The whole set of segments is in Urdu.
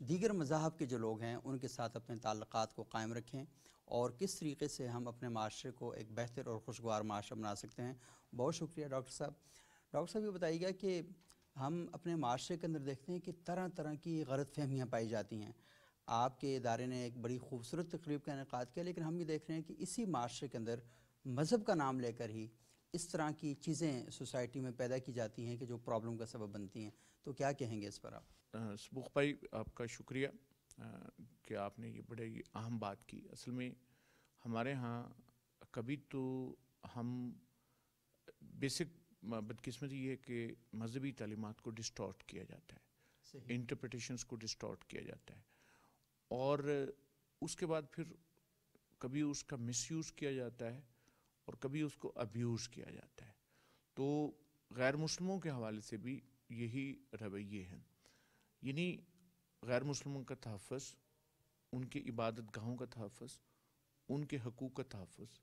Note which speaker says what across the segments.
Speaker 1: دیگر مذاہب کے جو لوگ ہیں ان کے ساتھ اپنے تعلقات کو قائم رکھیں اور کس طریقے سے ہم اپنے معاشرے کو ایک بہتر اور خوشگوار معاشرہ بنا سکتے ہیں۔ بہت شکریہ ڈاکٹر صاحب۔ ڈاکٹر صاحب یہ بتائیے گا کہ ہم اپنے معاشرے کے اندر دیکھتے ہیں کہ طرح طرح کی غلط فہمیاں پائی جاتی ہیں۔ آپ کے ادارے نے ایک بڑی خوبصورت تقریب کا انعقاد کیا، لیکن ہم یہ دیکھ رہے ہیں کہ اسی معاشرے کے اندر مذہب کا نام لے کر ہی اس طرح کی چیزیں سوسائٹی میں پیدا کی جاتی ہیں کہ جو پرابلم کا سبب بنتی ہیں۔ تو کیا کہیں گے اس پر آپ؟
Speaker 2: صبوخ بھائی، آپ کا شکریہ کہ آپ نے یہ بڑے اہم بات کی۔ اصل میں ہمارے ہاں کبھی تو ہم بیسک بدقسمتی یہ ہے کہ مذہبی تعلیمات کو ڈسٹارٹ کیا جاتا ہے، انٹرپریٹیشنز کو ڈسٹارٹ کیا جاتا ہے، اور اس کے بعد پھر کبھی اس کا مس یوز کیا جاتا ہے اور کبھی اس کو ابیوز کیا جاتا ہے۔ تو غیر مسلموں کے حوالے سے بھی یہی رویے ہیں، یعنی غیر مسلموں کا تحفظ، ان کے عبادت گاہوں کا تحفظ، ان کے حقوق کا تحفظ،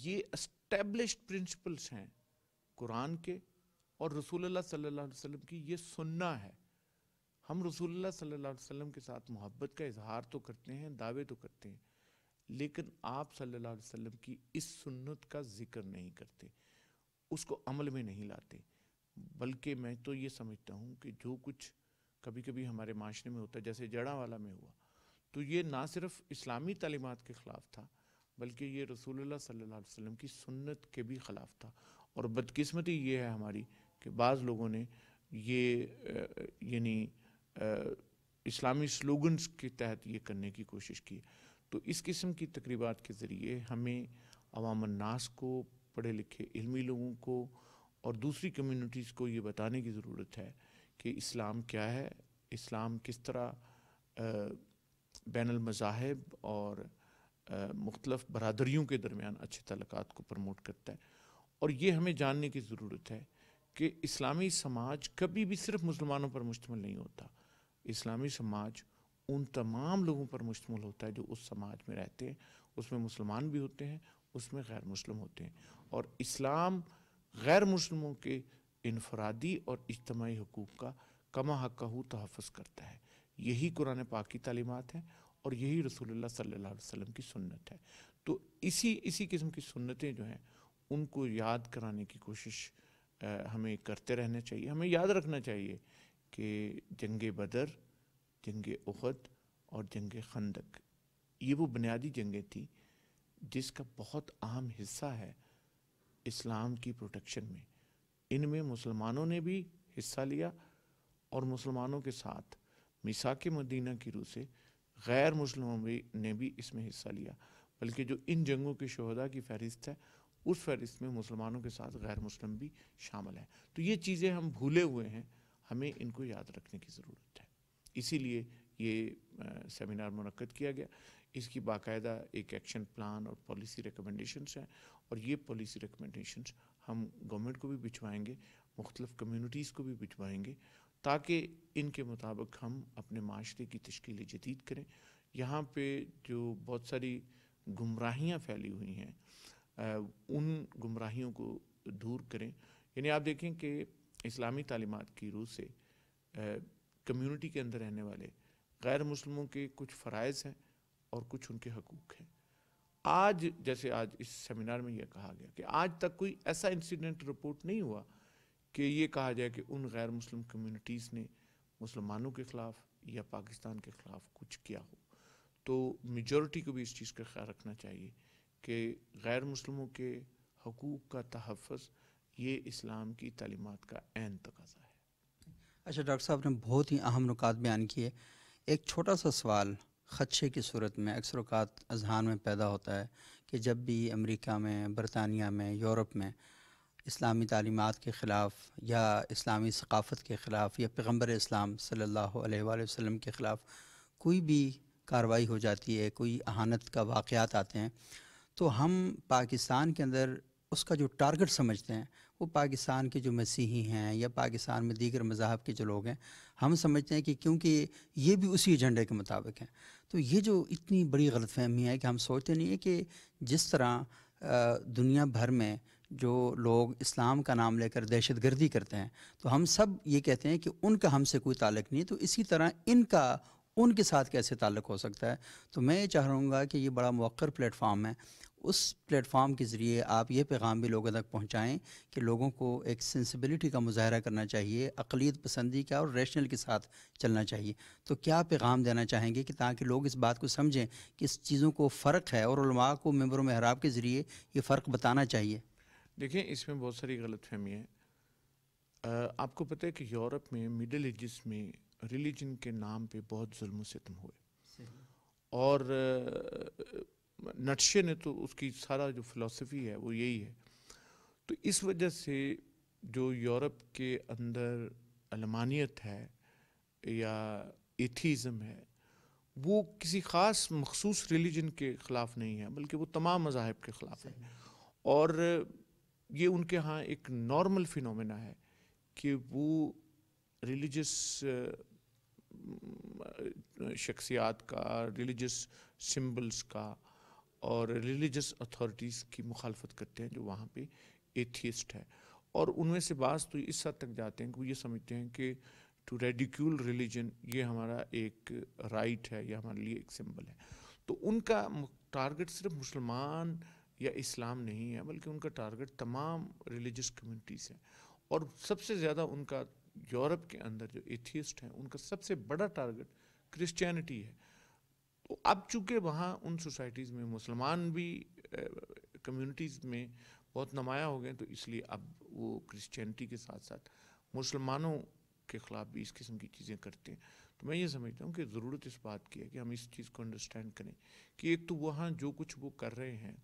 Speaker 2: یہ اسٹیبلشڈ پرنسپلس ہیں قرآن کے اور رسول اللہ صلی اللہ علیہ وسلم کی، یہ سننا ہے۔ ہم رسول اللہ صلی اللہ علیہ وسلم کے ساتھ محبت کا اظہار تو کرتے ہیں، دعوے تو کرتے ہیں، لیکن آپ صلی اللہ علیہ وسلم کی اس سنت کا ذکر نہیں کرتے، اس کو عمل میں نہیں لاتے۔ بلکہ میں تو یہ سمجھتا ہوں کہ جو کچھ کبھی کبھی ہمارے معاشرے میں ہوتا ہے، جیسے جڑا والا میں ہوا، تو یہ نہ صرف اسلامی تعلیمات کے خلاف تھا بلکہ یہ رسول اللہ صلی اللہ علیہ وسلم کی سنت کے بھی خلاف تھا۔ اور بدقسمتی یہ ہے ہماری کہ بعض لوگوں نے یہ یعنی اسلامی سلوگنز کے تحت یہ کرنے کی کوشش کی۔ تو اس قسم کی تقریبات کے ذریعے ہمیں عوام الناس کو، پڑھے لکھے علمی لوگوں کو اور دوسری کمیونٹیز کو یہ بتانے کی ضرورت ہے کہ اسلام کیا ہے، اسلام کس طرح بین المذاہب اور مختلف برادریوں کے درمیان اچھے تعلقات کو پروموٹ کرتا ہے۔ اور یہ ہمیں جاننے کی ضرورت ہے کہ اسلامی سماج کبھی بھی صرف مسلمانوں پر مشتمل نہیں ہوتا، اسلامی سماج ان تمام لوگوں پر مشتمل ہوتا ہے جو اس سماج میں رہتے ہیں، اس میں مسلمان بھی ہوتے ہیں، اس میں غیر مسلم ہوتے ہیں، اور اسلام غیر مسلموں کے انفرادی اور اجتماعی حقوق کا کما حقہ تحفظ کرتا ہے۔ یہی قرآن پاک کی تعلیمات ہیں اور یہی رسول اللہ صلی اللہ علیہ وسلم کی سنت ہے۔ تو اسی قسم کی سنتیں جو ہیں ان کو یاد کرانے کی کوشش ہمیں کرتے رہنا چاہیے۔ ہمیں یاد رکھنا چاہیے کہ جنگ بدر، جنگ احد اور جنگ خندق، یہ وہ بنیادی جنگیں تھیں جس کا بہت اہم حصہ ہے اسلام کی پروٹیکشن میں۔ ان میں مسلمانوں نے بھی حصہ لیا اور مسلمانوں کے ساتھ میثاق مدینہ کی روح سے غیر مسلموں نے بھی اس میں حصہ لیا، بلکہ جو ان جنگوں کے شہداء کی فہرست ہے اس فہرست میں مسلمانوں کے ساتھ غیر مسلم بھی شامل ہیں۔ تو یہ چیزیں ہم بھولے ہوئے ہیں، ہمیں ان کو یاد رکھنے کی ضرورت ہے۔ اسی لیے یہ سیمینار منعقد کیا گیا۔ اس کی باقاعدہ ایک ایکشن پلان اور پالیسی ریکمنڈیشنز ہیں، اور یہ پالیسی ریکمنڈیشنز ہم گورنمنٹ کو بھی بھجوائیں گے، مختلف کمیونٹیز کو بھی بھجوائیں گے، تاکہ ان کے مطابق ہم اپنے معاشرے کی تشکیل جدید کریں۔ یہاں پہ جو بہت ساری گمراہیاں پھیلی ہوئی ہیں ان گمراہیوں کو دور کریں۔ یعنی آپ دیکھیں کہ اسلامی تعلیمات کی روح سے کمیونٹی کے اندر رہنے والے غیر مسلموں کے کچھ فرائض ہیں اور کچھ ان کے حقوق ہیں۔ آج اس سیمینار میں یہ کہا گیا کہ آج تک کوئی ایسا انسیڈنٹ رپورٹ نہیں ہوا کہ یہ کہا جائے کہ ان غیر مسلم کمیونٹیز نے مسلمانوں کے خلاف یا پاکستان کے خلاف کچھ کیا ہو۔ تو میجورٹی کو بھی اس چیز کا خیال رکھنا چاہیے کہ غیر مسلموں کے حقوق کا تحفظ یہ اسلام کی تعلیمات کا عین تقاضا ہے۔
Speaker 1: اچھا ڈاکٹر صاحب نے بہت ہی اہم نکات بیان کیے۔ ایک چھوٹا سا سوال خدشے کی صورت میں اکثر اوقات اذہان میں پیدا ہوتا ہے کہ جب بھی امریکہ میں، برطانیہ میں، یورپ میں اسلامی تعلیمات کے خلاف یا اسلامی ثقافت کے خلاف یا پیغمبر اسلام صلی اللہ علیہ وآلہ وسلم کے خلاف کوئی بھی کارروائی ہو جاتی ہے، کوئی اہانت کا واقعات آتے ہیں، تو ہم پاکستان کے اندر اس کا جو ٹارگٹ سمجھتے ہیں وہ پاکستان کے جو مسیحی ہیں یا پاکستان میں دیگر مذاہب کے جو لوگ ہیں، ہم سمجھتے ہیں کہ کیونکہ یہ بھی اسی ایجنڈے کے مطابق ہیں۔ تو یہ جو اتنی بڑی غلط فہمی ہے کہ ہم سوچتے نہیں ہیں کہ جس طرح دنیا بھر میں جو لوگ اسلام کا نام لے کر دہشت گردی کرتے ہیں، تو ہم سب یہ کہتے ہیں کہ ان کا ہم سے کوئی تعلق نہیں، تو اسی طرح ان کا ان کے ساتھ کیسے تعلق ہو سکتا ہے؟ تو میں یہ چاہ رہوں گا کہ یہ بڑا موقر پلیٹ فارم ہے، اس پلیٹ فارم کے ذریعے آپ یہ پیغام بھی لوگوں تک پہنچائیں کہ لوگوں کو ایک سینسیبلٹی کا مظاہرہ کرنا چاہیے، اقلیت پسندی کا اور ریشنل کے ساتھ چلنا چاہیے۔ تو کیا پیغام دینا چاہیں گے کہ تاکہ لوگ اس بات کو سمجھیں کہ اس چیزوں کو فرق ہے، اور علماء کو منبر و محراب کے ذریعے یہ فرق بتانا چاہیے؟
Speaker 2: دیکھیں، اس میں بہت ساری غلط فہمی ہے۔ آپ کو پتہ ہے کہ یورپ میں مڈل ایجز میں ریلیجن کے نام پہ بہت ظلم و ستم ہوئے، اور نٹشے نے تو اس کی سارا جو فلسفی ہے وہ یہی ہے۔ تو اس وجہ سے جو یورپ کے اندر علمانیت ہے یا ایتھیزم ہے، وہ کسی خاص مخصوص ریلیجن کے خلاف نہیں ہے، بلکہ وہ تمام مذاہب کے خلاف ہے۔ اور یہ ان کے ہاں ایک نارمل فینومینا ہے کہ وہ ریلیجس شخصیات کا، ریلیجس سمبلز کا اور ریلیجس اتھارٹیز کی مخالفت کرتے ہیں جو وہاں پہ ایتھیسٹ ہے۔ اور ان میں سے بعض تو اس حد تک جاتے ہیں کہ وہ یہ سمجھتے ہیں کہ ٹو ریڈیکیول ریلیجن یہ ہمارا ایک رائٹ ہے یا ہمارے لیے ایک سمبل ہے۔ تو ان کا ٹارگٹ صرف مسلمان یا اسلام نہیں ہے، بلکہ ان کا ٹارگٹ تمام ریلیجس کمیونٹیز ہیں۔ اور سب سے زیادہ ان کا یورپ کے اندر جو ایتھیسٹ ہیں ان کا سب سے بڑا ٹارگٹ کرسچینٹی ہے۔ تو اب چونکہ وہاں ان سوسائٹیز میں مسلمان بھی کمیونٹیز میں بہت نمایاں ہو گئے، تو اس لیے اب وہ کرسچینٹی کے ساتھ ساتھ مسلمانوں کے خلاف بھی اس قسم کی چیزیں کرتے ہیں۔ تو میں یہ سمجھتا ہوں کہ ضرورت اس بات کی ہے کہ ہم اس چیز کو انڈرسٹینڈ کریں کہ ایک تو وہاں جو کچھ وہ کر رہے ہیں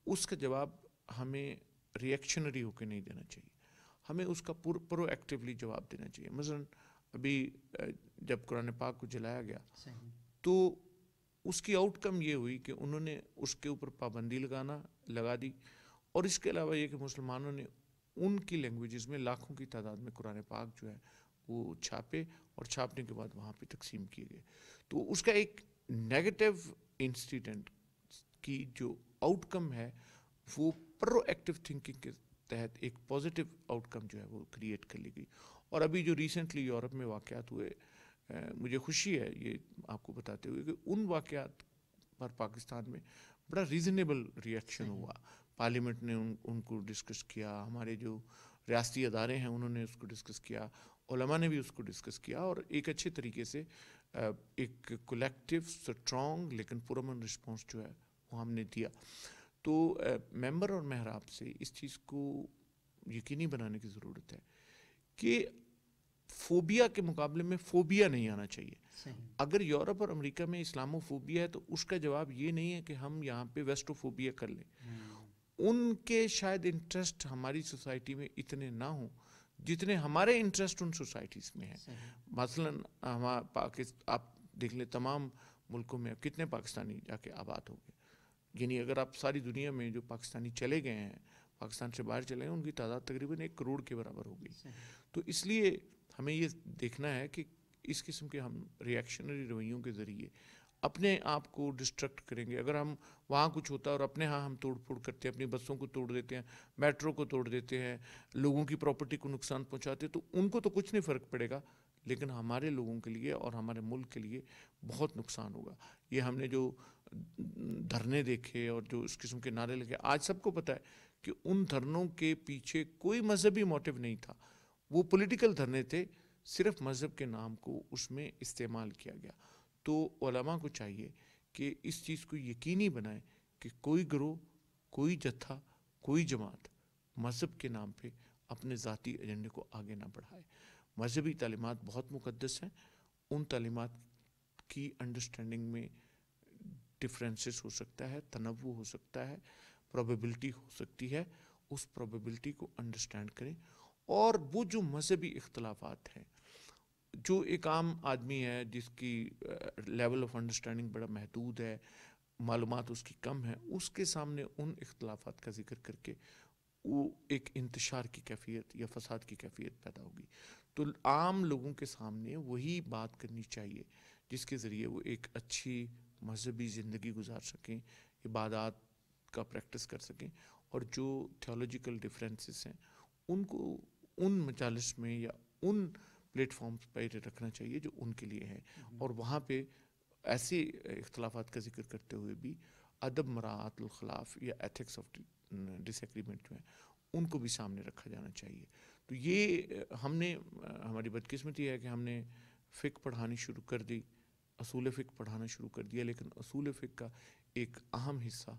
Speaker 2: اس کا جواب ہمیں ریئیکشنری ہو کے نہیں دینا چاہیے، ہمیں اس کا پرو ایکٹیولی جواب دینا چاہیے۔ مثلا ابھی جب قرآن پاک کو جلایا گیا تو اس کی آؤٹ کم یہ ہوئی کہ انہوں نے اس کے اوپر پابندی لگا دی، اور اس کے علاوہ یہ کہ مسلمانوں نے ان کی لینگویجز میں لاکھوں کی تعداد میں قرآن پاک جو ہے وہ چھاپے، اور چھاپنے کے بعد وہاں پہ تقسیم کیے گئے۔ تو اس کا ایک نیگیٹو انسیڈنٹ کی جو آؤٹ کم ہے وہ پرو ایکٹیو تھنکنگ کے تحت ایک پازیٹیو آؤٹ کم جو ہے وہ کریٹ کر لی گئی۔ اور ابھی جو ریسنٹلی یورپ میں واقعات ہوئے، مجھے خوشی ہے یہ آپ کو بتاتے ہوئے کہ ان واقعات پر پاکستان میں بڑا ریزنیبل ریئیکشن ہوا۔ پارلیمنٹ نے ان کو ڈسکس کیا، ہمارے جو ریاستی ادارے ہیں انہوں نے اس کو ڈسکس کیا، علماء نے بھی اس کو ڈسکس کیا، اور ایک اچھے طریقے سے ایک کولیکٹیو اسٹرانگ لیکن پرامن رسپانس جو ہے وہ ہم نے دیا۔ تو ممبر اور محراب سے اس چیز کو یقینی بنانے کی ضرورت ہے کہ فوبیا کے مقابلے میں فوبیا نہیں آنا چاہیے۔ اگر یورپ اور امریکہ میں اسلامو فوبیا ہے تو اس کا جواب یہ نہیں ہے کہ ہم یہاں پہ ویسٹو فوبیا کر لیں۔ ان کے شاید انٹرسٹ ہماری سوسائٹی میں اتنے نہ ہوں جتنے ہمارے انٹرسٹ ان سوسائٹیز میں ہیں۔ مثلاً آپ دیکھ لیں تمام ملکوں میں کتنے پاکستانی جا کے آباد ہو گئے، یعنی اگر آپ ساری دنیا میں جو پاکستانی چلے گئے ہیں، پاکستان سے باہر چلے گئے، ان کی تعداد تقریباً 1 کروڑ کے برابر ہو گئی۔ تو اس لیے ہمیں یہ دیکھنا ہے کہ اس قسم کے ہم ریئیکشنری رویوں کے ذریعے اپنے آپ کو ڈسٹریکٹ کریں گے۔ اگر ہم وہاں کچھ ہوتا ہے اور اپنے ہاں ہم توڑ پھوڑ کرتے ہیں، اپنی بسوں کو توڑ دیتے ہیں، میٹرو کو توڑ دیتے ہیں، لوگوں کی پراپرٹی کو نقصان پہنچاتے ہیں، تو ان کو تو کچھ نہیں فرق پڑے گا، لیکن ہمارے لوگوں کے لیے اور ہمارے ملک کے لیے بہت نقصان ہوگا۔ یہ ہم نے جو دھرنے دیکھے اور جو اس قسم کے نعرے لگے، آج سب کو پتہ ہے کہ ان دھرنوں کے پیچھے کوئی مذہبی موٹیو نہیں تھا، وہ پولیٹیکل دھرنے تھے، صرف مذہب کے نام کو اس میں استعمال کیا گیا۔ تو علماء کو چاہیے کہ اس چیز کو یقینی بنائیں کہ کوئی گروہ، کوئی جتھا، کوئی جماعت مذہب کے نام پہ اپنے ذاتی ایجنڈے کو آگے نہ بڑھائے۔ مذہبی تعلیمات بہت مقدس ہیں، ان تعلیمات کی انڈرسٹینڈنگ میں ڈفرینسز ہو سکتا ہے، تنوع ہو سکتا ہے، پروبیبلٹی ہو سکتی ہے، اس پروبیبلٹی کو انڈرسٹینڈ کریں۔ اور وہ جو مذہبی اختلافات ہیں، جو ایک عام آدمی ہے جس کی لیول آف انڈرسٹینڈنگ بڑا محدود ہے، معلومات اس کی کم ہے، اس کے سامنے ان اختلافات کا ذکر کر کے وہ ایک انتشار کی کیفیت یا فساد کی کیفیت پیدا ہوگی۔ تو عام لوگوں کے سامنے وہی بات کرنی چاہیے جس کے ذریعے وہ ایک اچھی مذہبی زندگی گزار سکیں، عبادات کا پریکٹس کر سکیں، اور جو تھیولوجیکل ڈفرینسز ہیں ان کو ان مجالس میں یا ان پلیٹ فارمز پہ رکھنا چاہیے جو ان کے لیے ہیں، اور وہاں پہ ایسے اختلافات کا ذکر کرتے ہوئے بھی ادب مراعات الخلاف یا ایتھکس آف ڈس ایگریمنٹ جو ہیں ان کو بھی سامنے رکھا جانا چاہیے. تو یہ ہم نے ہماری بدقسمتی ہے کہ ہم نے فقہ پڑھانی شروع کر دی، اصول فقہ پڑھانا شروع کر دیا، لیکن اصول فقہ کا ایک اہم حصہ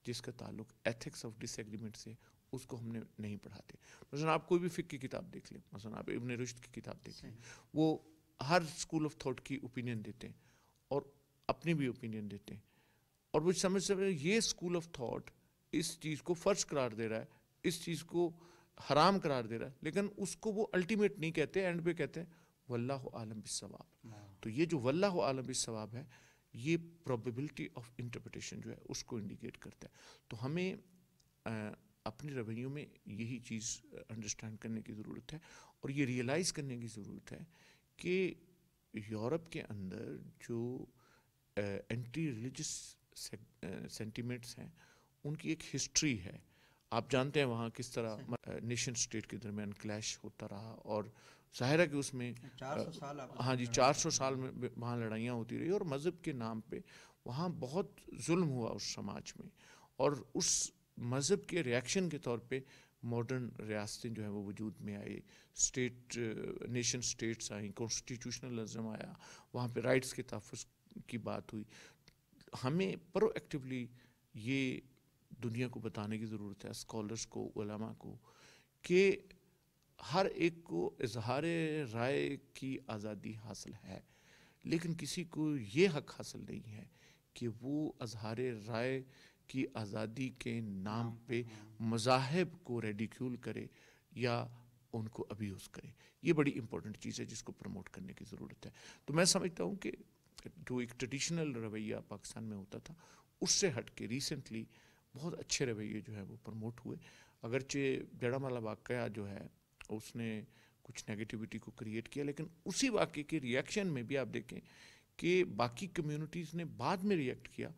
Speaker 2: جس کا تعلق ایتھکس آف ڈس ایگریمنٹ سے، اس کو ہم نے نہیں پڑھاتے. مثلا آپ کوئی بھی فقہ کی کتاب دیکھ لیں، مثلا آپ ابن رشد کی کتاب دیکھ لیں، وہ ہر اسکول آف تھاٹ کی اوپینین دیتے ہیں اور اپنی بھی اوپینین دیتے ہیں، اور وہ سمجھ سکتے ہیں یہ اسکول آف تھاٹ اس چیز کو فرض قرار دے رہا ہے، اس چیز کو حرام قرار دے رہا ہے، لیکن اس کو وہ الٹیمیٹ نہیں کہتے، اینڈ پہ کہتے ہیں واللہ عالم بالصواب. تو یہ جو واللہ عالم بالصواب ہے، یہ پروبیبلٹی آف انٹرپریٹیشن جو ہے اس کو انڈیکیٹ کرتا ہے. تو ہمیں اپنے رویوں میں یہی چیز انڈرسٹینڈ کرنے کی ضرورت ہے، اور یہ ریئلائز کرنے کی ضرورت ہے کہ یورپ کے اندر جو اینٹی ریلیجس سینٹیمنٹس ہیں ان کی ایک ہسٹری ہے. آپ جانتے ہیں وہاں کس طرح نیشن سٹیٹ کے درمیان کلیش ہوتا رہا، اور ظاہر ہے کہ اس میں
Speaker 1: 400 سال
Speaker 2: ہاں جی 400 سال میں وہاں لڑائیاں ہوتی رہی، اور مذہب کے نام پہ وہاں بہت ظلم ہوا اس سماج میں، اور اس مذہب کے ریاکشن کے طور پہ ماڈرن ریاستیں جو ہیں وہ وجود میں آئی، اسٹیٹ نیشن سٹیٹس آئیں، کانسٹیٹیوشنلزم آیا، وہاں پہ رائٹس کے تحفظ کی بات ہوئی. ہمیں پرو ایکٹیولی یہ دنیا کو بتانے کی ضرورت ہے، اسکالرس کو، علماء کو، کہ ہر ایک کو اظہار رائے کی آزادی حاصل ہے، لیکن کسی کو یہ حق حاصل نہیں ہے کہ وہ اظہار رائے کی آزادی کے نام پہ مذاہب کو ریڈیکیول کرے یا ان کو ابیوز کرے. یہ بڑی امپورٹنٹ چیز ہے جس کو پروموٹ کرنے کی ضرورت ہے. تو میں سمجھتا ہوں کہ جو ایک ٹریڈیشنل رویہ پاکستان میں ہوتا تھا، اس سے ہٹ کے ریسنٹلی بہت اچھے رویے جو ہیں وہ پروموٹ ہوئے. اگرچہ جڑا مالا واقعہ جو ہے اس نے کچھ نیگیٹیوٹی کو کریٹ کیا، لیکن اسی واقعے کے ریئیکشن میں بھی آپ دیکھیں کہ باقی کمیونٹیز نے بعد میں ریئیکٹ کیا،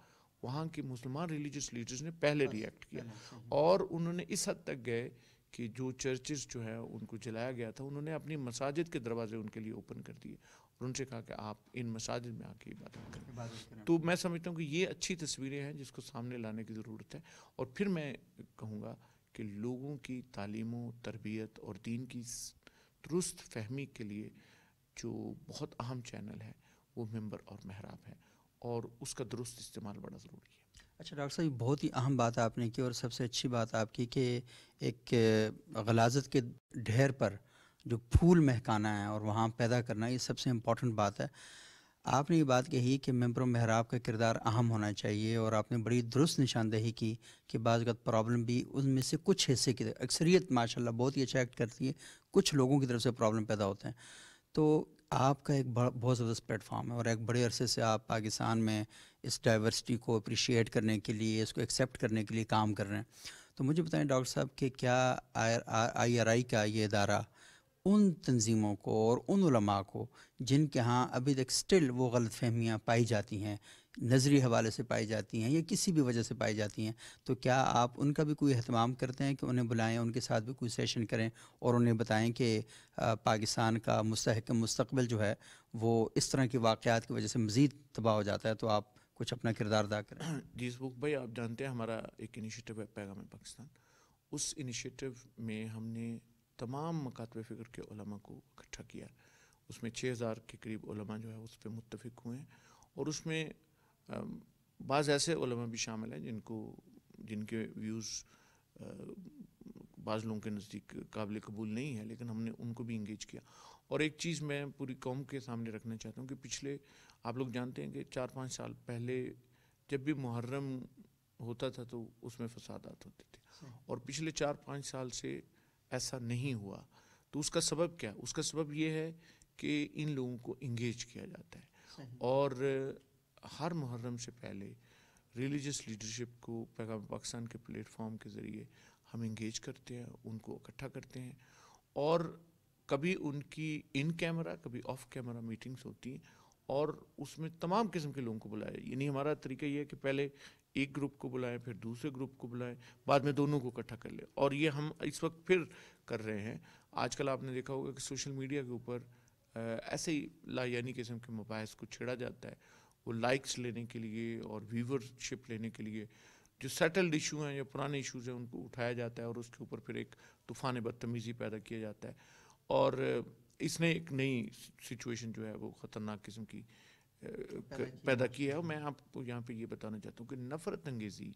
Speaker 2: وہاں کے مسلمان ریلیجس لیڈرز نے پہلے ریئیکٹ کیا، اور انہوں نے اس حد تک گئے کہ جو چرچز جو ہے ان کو جلایا گیا تھا، انہوں نے اپنی مساجد کے دروازے ان کے لیے اوپن کر دیے، اور ان سے کہا کہ آپ ان مساجد میں آ کے عبادت کریں. تو میں سمجھتا ہوں کہ یہ اچھی تصویریں ہیں جس کو سامنے لانے کی ضرورت ہے. اور پھر میں کہوں گا کہ لوگوں کی تعلیم و تربیت اور دین کی درست فہمی کے لیے جو بہت اہم چینل ہے وہ ممبر اور محراب ہے، اور اس کا درست استعمال بڑا ضروری ہے.
Speaker 1: اچھا ڈاکٹر صاحب، بہت ہی اہم بات آپ نے کی، اور سب سے اچھی بات آپ کی کہ ایک غلاظت کے ڈھیر پر جو پھول مہکانا ہے اور وہاں پیدا کرنا، یہ سب سے امپورٹنٹ بات ہے. آپ نے یہ بات کہی کہ ممبر و محراب کا کردار اہم ہونا چاہیے، اور آپ نے بڑی درست نشاندہی کی کہ بعض اوقات پرابلم بھی ان میں سے کچھ حصے کی، اکثریت ماشاءاللہ بہت ہی اچھا ایکٹ کرتی ہے، کچھ لوگوں کی طرف سے پرابلم پیدا ہوتے ہیں. تو آپ کا ایک بہت زبردست پلیٹ فارم ہے، اور ایک بڑے عرصے سے آپ پاکستان میں اس ڈائیورسٹی کو اپریشیٹ کرنے کے لیے، اس کو ایکسیپٹ کرنے کے لیے کام کر رہے ہیں. تو مجھے بتائیں ڈاکٹر صاحب کہ کیا IRI کا یہ ادارہ ان تنظیموں کو اور ان علماء کو جن کے ہاں ابھی تک سٹل وہ غلط فہمیاں پائی جاتی ہیں، نظری حوالے سے پائی جاتی ہیں یا کسی بھی وجہ سے پائی جاتی ہیں، تو کیا آپ ان کا بھی کوئی اہتمام کرتے ہیں کہ انہیں بلائیں، ان کے ساتھ بھی کوئی سیشن کریں اور انہیں بتائیں کہ پاکستان کا مستحکم مستقبل جو ہے وہ اس طرح کے واقعات کی وجہ سے مزید تباہ ہو جاتا ہے، تو آپ کچھ اپنا کردار ادا کریں؟
Speaker 2: جی سبوک بھائی، آپ جانتے ہیں ہمارا ایک انیشیٹو ہے پیغام پاکستان. اس انیشیٹو میں ہم نے تمام مکاتب فکر کے علماء کو اکٹھا کیا. اس میں 6000 کے قریب علماء جو ہے اس پہ متفق ہوئے ہیں، اور اس میں بعض ایسے علماء بھی شامل ہیں جن کے ویوز بعض لوگوں کے نزدیک قابل قبول نہیں ہے، لیکن ہم نے ان کو بھی انگیج کیا. اور ایک چیز میں پوری قوم کے سامنے رکھنا چاہتا ہوں کہ پچھلے، آپ لوگ جانتے ہیں کہ 4-5 سال پہلے جب بھی محرم ہوتا تھا تو اس میں فسادات ہوتے تھے، اور پچھلے 4-5 سال سے ایسا نہیں ہوا. تو اس کا سبب کیا؟ اس کا سبب یہ ہے کہ ان لوگوں کو انگیج کیا جاتا ہے، اور ہر محرم سے پہلے ریلیجس لیڈرشپ کو پیغام پاکستان کے پلیٹ فارم کے ذریعے ہم انگیج کرتے ہیں، ان کو اکٹھا کرتے ہیں، اور کبھی ان کی ان کیمرہ کبھی آف کیمرہ میٹنگز ہوتی ہیں، اور اس میں تمام قسم کے لوگوں کو بلائے. یعنی ہمارا طریقہ یہ ہے کہ پہلے ایک گروپ کو بلائیں، پھر دوسرے گروپ کو بلائیں، بعد میں دونوں کو اکٹھا کر لیں. اور یہ ہم اس وقت پھر کر رہے ہیں. آج کل آپ نے دیکھا ہوگا کہ سوشل میڈیا کے اوپر ایسے ہی لا یعنی قسم کے مباحث کو چھیڑا جاتا ہے. وہ لائکس لینے کے لیے اور ویورشپ لینے کے لیے جو سیٹلڈ ایشو ہیں یا پرانے ایشوز ہیں ان کو اٹھایا جاتا ہے اور اس کے اوپر پھر ایک طوفان بدتمیزی پیدا کیا جاتا ہے. اور اس نے ایک نئی سچویشن جو ہے وہ خطرناک قسم کی پیدا کی ہے. اور میں آپ کو یہاں پہ یہ بتانا چاہتا ہوں کہ نفرت انگیزی،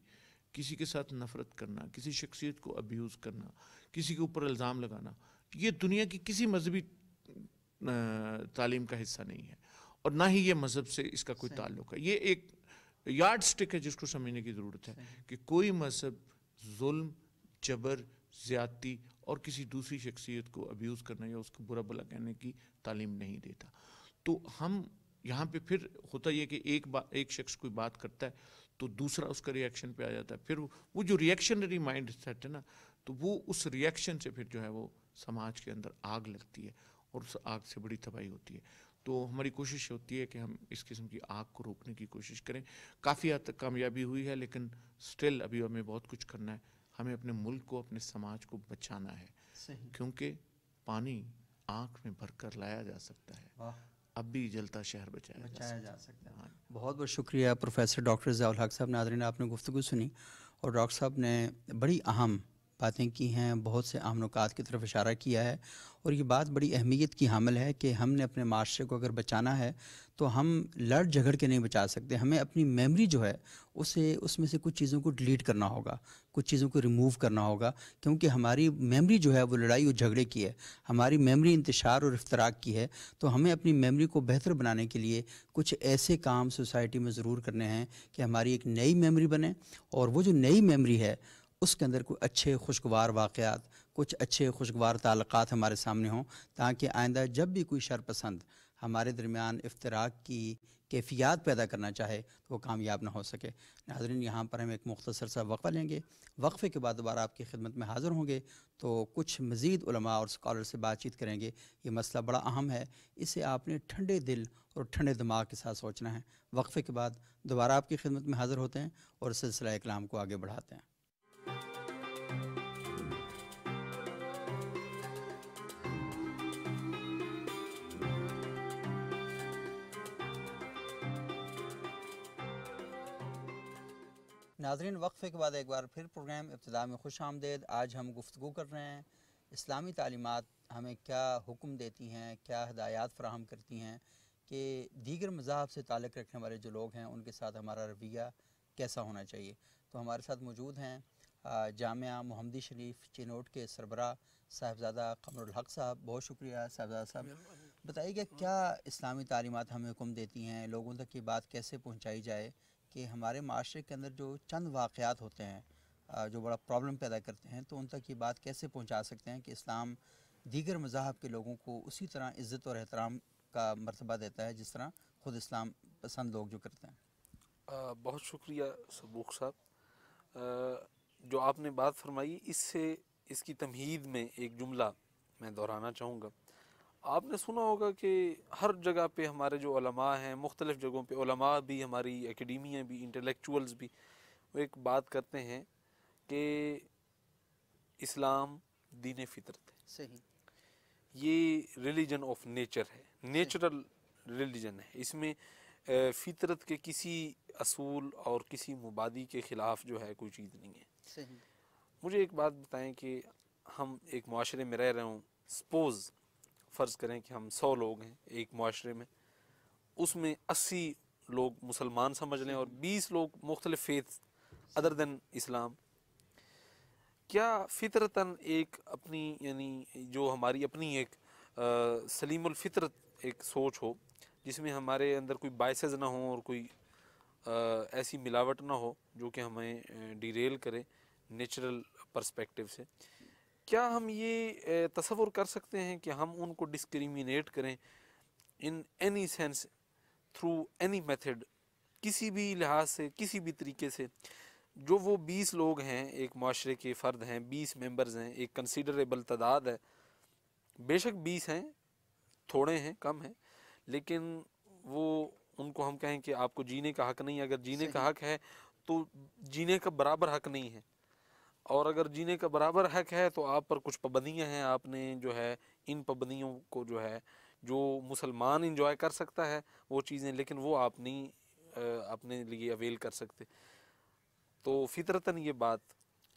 Speaker 2: کسی کے ساتھ نفرت کرنا، کسی شخصیت کو ابیوز کرنا، کسی کے اوپر الزام لگانا، یہ دنیا کی کسی مذہبی تعلیم کا حصہ نہیں ہے اور نہ ہی یہ مذہب سے اس کا کوئی تعلق ہے. یہ ایک یارڈ سٹک ہے جس کو سمجھنے کی ضرورت ہے کہ کوئی مذہب ظلم، جبر، زیادتی اور کسی دوسری شخصیت کو ابیوز کرنا یا اس کو برا بھلا کہنے کی تعلیم نہیں دیتا. تو ہم یہاں پہ پھر ہوتا یہ کہ ایک شخص کوئی بات کرتا ہے تو دوسرا اس کا ریئیکشن پہ آ جاتا ہے. پھر وہ جو ریئیکشنری مائنڈ سیٹ ہے نا، تو وہ اس ریئیکشن سے پھر جو ہے وہ سماج کے اندر آگ لگتی ہے اور اس آگ سے بڑی تباہی ہوتی ہے. تو ہماری کوشش ہوتی ہے کہ ہم اس قسم کی آگ کو روکنے کی کوشش کریں. کافی حد تک کامیابی ہوئی ہے، لیکن سٹل ابھی ہمیں بہت کچھ کرنا ہے. ہمیں اپنے ملک کو، اپنے سماج کو بچانا ہے، کیونکہ پانی آنکھ میں بھر کر لایا جا سکتا ہے، اب بھی جلتا شہر بچایا جا سکتا ہے.
Speaker 1: بہت بہت شکریہ پروفیسر ڈاکٹر ضیاء الحق صاحب. ناظرین، آپ نے گفتگو سنی اور ڈاکٹر صاحب نے بڑی اہم باتیں کی ہیں، بہت سے اہم نکات کی طرف اشارہ کیا ہے. اور یہ بات بڑی اہمیت کی حامل ہے کہ ہم نے اپنے معاشرے کو اگر بچانا ہے تو ہم لڑ جھگڑ کے نہیں بچا سکتے. ہمیں اپنی میموری جو ہے اس میں سے کچھ چیزوں کو ڈیلیٹ کرنا ہوگا، کچھ چیزوں کو ریموو کرنا ہوگا، کیونکہ ہماری میموری جو ہے وہ لڑائی اور جھگڑے کی ہے، ہماری میموری انتشار اور افتراق کی ہے. تو ہمیں اپنی میموری کو بہتر بنانے کے لیے کچھ ایسے کام سوسائٹی میں ضرور کرنے ہیں کہ ہماری ایک نئی میموری بنے، اور وہ جو نئی میموری ہے اس کے اندر کوئی اچھے خوشگوار واقعات، کچھ اچھے خوشگوار تعلقات ہمارے سامنے ہوں، تاکہ آئندہ جب بھی کوئی شر پسند ہمارے درمیان افتراق کی کیفیات پیدا کرنا چاہے تو وہ کامیاب نہ ہو سکے. ناظرین، یہاں پر ہم ایک مختصر سا وقفہ لیں گے. وقفے کے بعد دوبارہ آپ کی خدمت میں حاضر ہوں گے تو کچھ مزید علماء اور اسکالر سے بات چیت کریں گے. یہ مسئلہ بڑا اہم ہے، اسے آپ نے ٹھنڈے دل اور ٹھنڈے دماغ کے ساتھ سوچنا ہے. وقفے کے بعد دوبارہ آپ کی خدمت میں حاضر ہوتے ہیں اور سلسلہ کلام کو آگے بڑھاتے ہیں. ناظرین، وقفے کے بعد ایک بار پھر پروگرام ابتدا میں خوش آمدید. آج ہم گفتگو کر رہے ہیں اسلامی تعلیمات ہمیں کیا حکم دیتی ہیں، کیا ہدایات فراہم کرتی ہیں کہ دیگر مذاہب سے تعلق رکھنے والے جو لوگ ہیں ان کے ساتھ ہمارا رویہ کیسا ہونا چاہیے. تو ہمارے ساتھ موجود ہیں جامعہ محمدی شریف چینوٹ کے سربراہ صاحبزادہ قمر الحق صاحب. بہت شکریہ صاحبزادہ صاحب. بتائیے کہ کیا اسلامی تعلیمات ہمیں حکم دیتی ہیں، لوگوں تک یہ بات کیسے پہنچائی جائے کہ ہمارے معاشرے کے اندر جو چند واقعات ہوتے ہیں جو بڑا پرابلم پیدا کرتے ہیں، تو ان تک یہ بات کیسے پہنچا سکتے ہیں کہ اسلام دیگر مذاہب کے لوگوں کو اسی طرح عزت اور احترام کا مرتبہ دیتا ہے جس طرح خود اسلام پسند لوگ جو کرتے ہیں.
Speaker 3: بہت شکریہ صبوخ صاحب. جو آپ نے بات فرمائی اس کی تمہید میں ایک جملہ میں دہرانا چاہوں گا. آپ نے سنا ہوگا کہ ہر جگہ پہ ہمارے جو علماء ہیں، مختلف جگہوں پہ علماء بھی، ہماری اکیڈیمیا بھی، انٹلیکچوئلز بھی، وہ ایک بات کرتے ہیں کہ اسلام دین فطرت ہے.
Speaker 1: صحیح.
Speaker 3: یہ ریلیجن آف نیچر ہے، نیچرل ریلیجن ہے. اس میں فطرت کے کسی اصول اور کسی مبادی کے خلاف جو ہے کوئی چیز نہیں ہے.
Speaker 1: صحیح.
Speaker 3: مجھے ایک بات بتائیں کہ ہم ایک معاشرے میں رہ رہے ہوں، سپوز فرض کریں کہ ہم 100 لوگ ہیں ایک معاشرے میں، اس میں 80 لوگ مسلمان سمجھ لیں اور 20 لوگ مختلف فیتھ ادر دین اسلام. کیا فطرتاً ایک اپنی، یعنی جو ہماری اپنی ایک سلیم الفطرت ایک سوچ ہو جس میں ہمارے اندر کوئی بائسز نہ ہوں اور کوئی ایسی ملاوٹ نہ ہو جو کہ ہمیں ڈیریل کرے نیچرل پرسپیکٹیو سے، کیا ہم یہ تصور کر سکتے ہیں کہ ہم ان کو ڈسکریمنیٹ کریں in any sense through any method, کسی بھی لحاظ سے، کسی بھی طریقے سے؟ جو وہ 20 لوگ ہیں، ایک معاشرے کے فرد ہیں، 20 ممبرز ہیں، ایک کنسیڈریبل تعداد ہے. بے شک 20 ہیں، تھوڑے ہیں، کم ہیں، لیکن وہ ان کو ہم کہیں کہ آپ کو جینے کا حق نہیں ہے، اگر جینے کا حق ہے تو جینے کا برابر حق نہیں ہے، اور اگر جینے کا برابر حق ہے تو آپ پر کچھ پابندیاں ہیں، آپ نے جو ہے ان پابندیوں کو جو ہے جو مسلمان انجوائے کر سکتا ہے وہ چیزیں، لیکن وہ آپ نہیں اپنے لیے اویل کر سکتے. تو فطرتاً یہ بات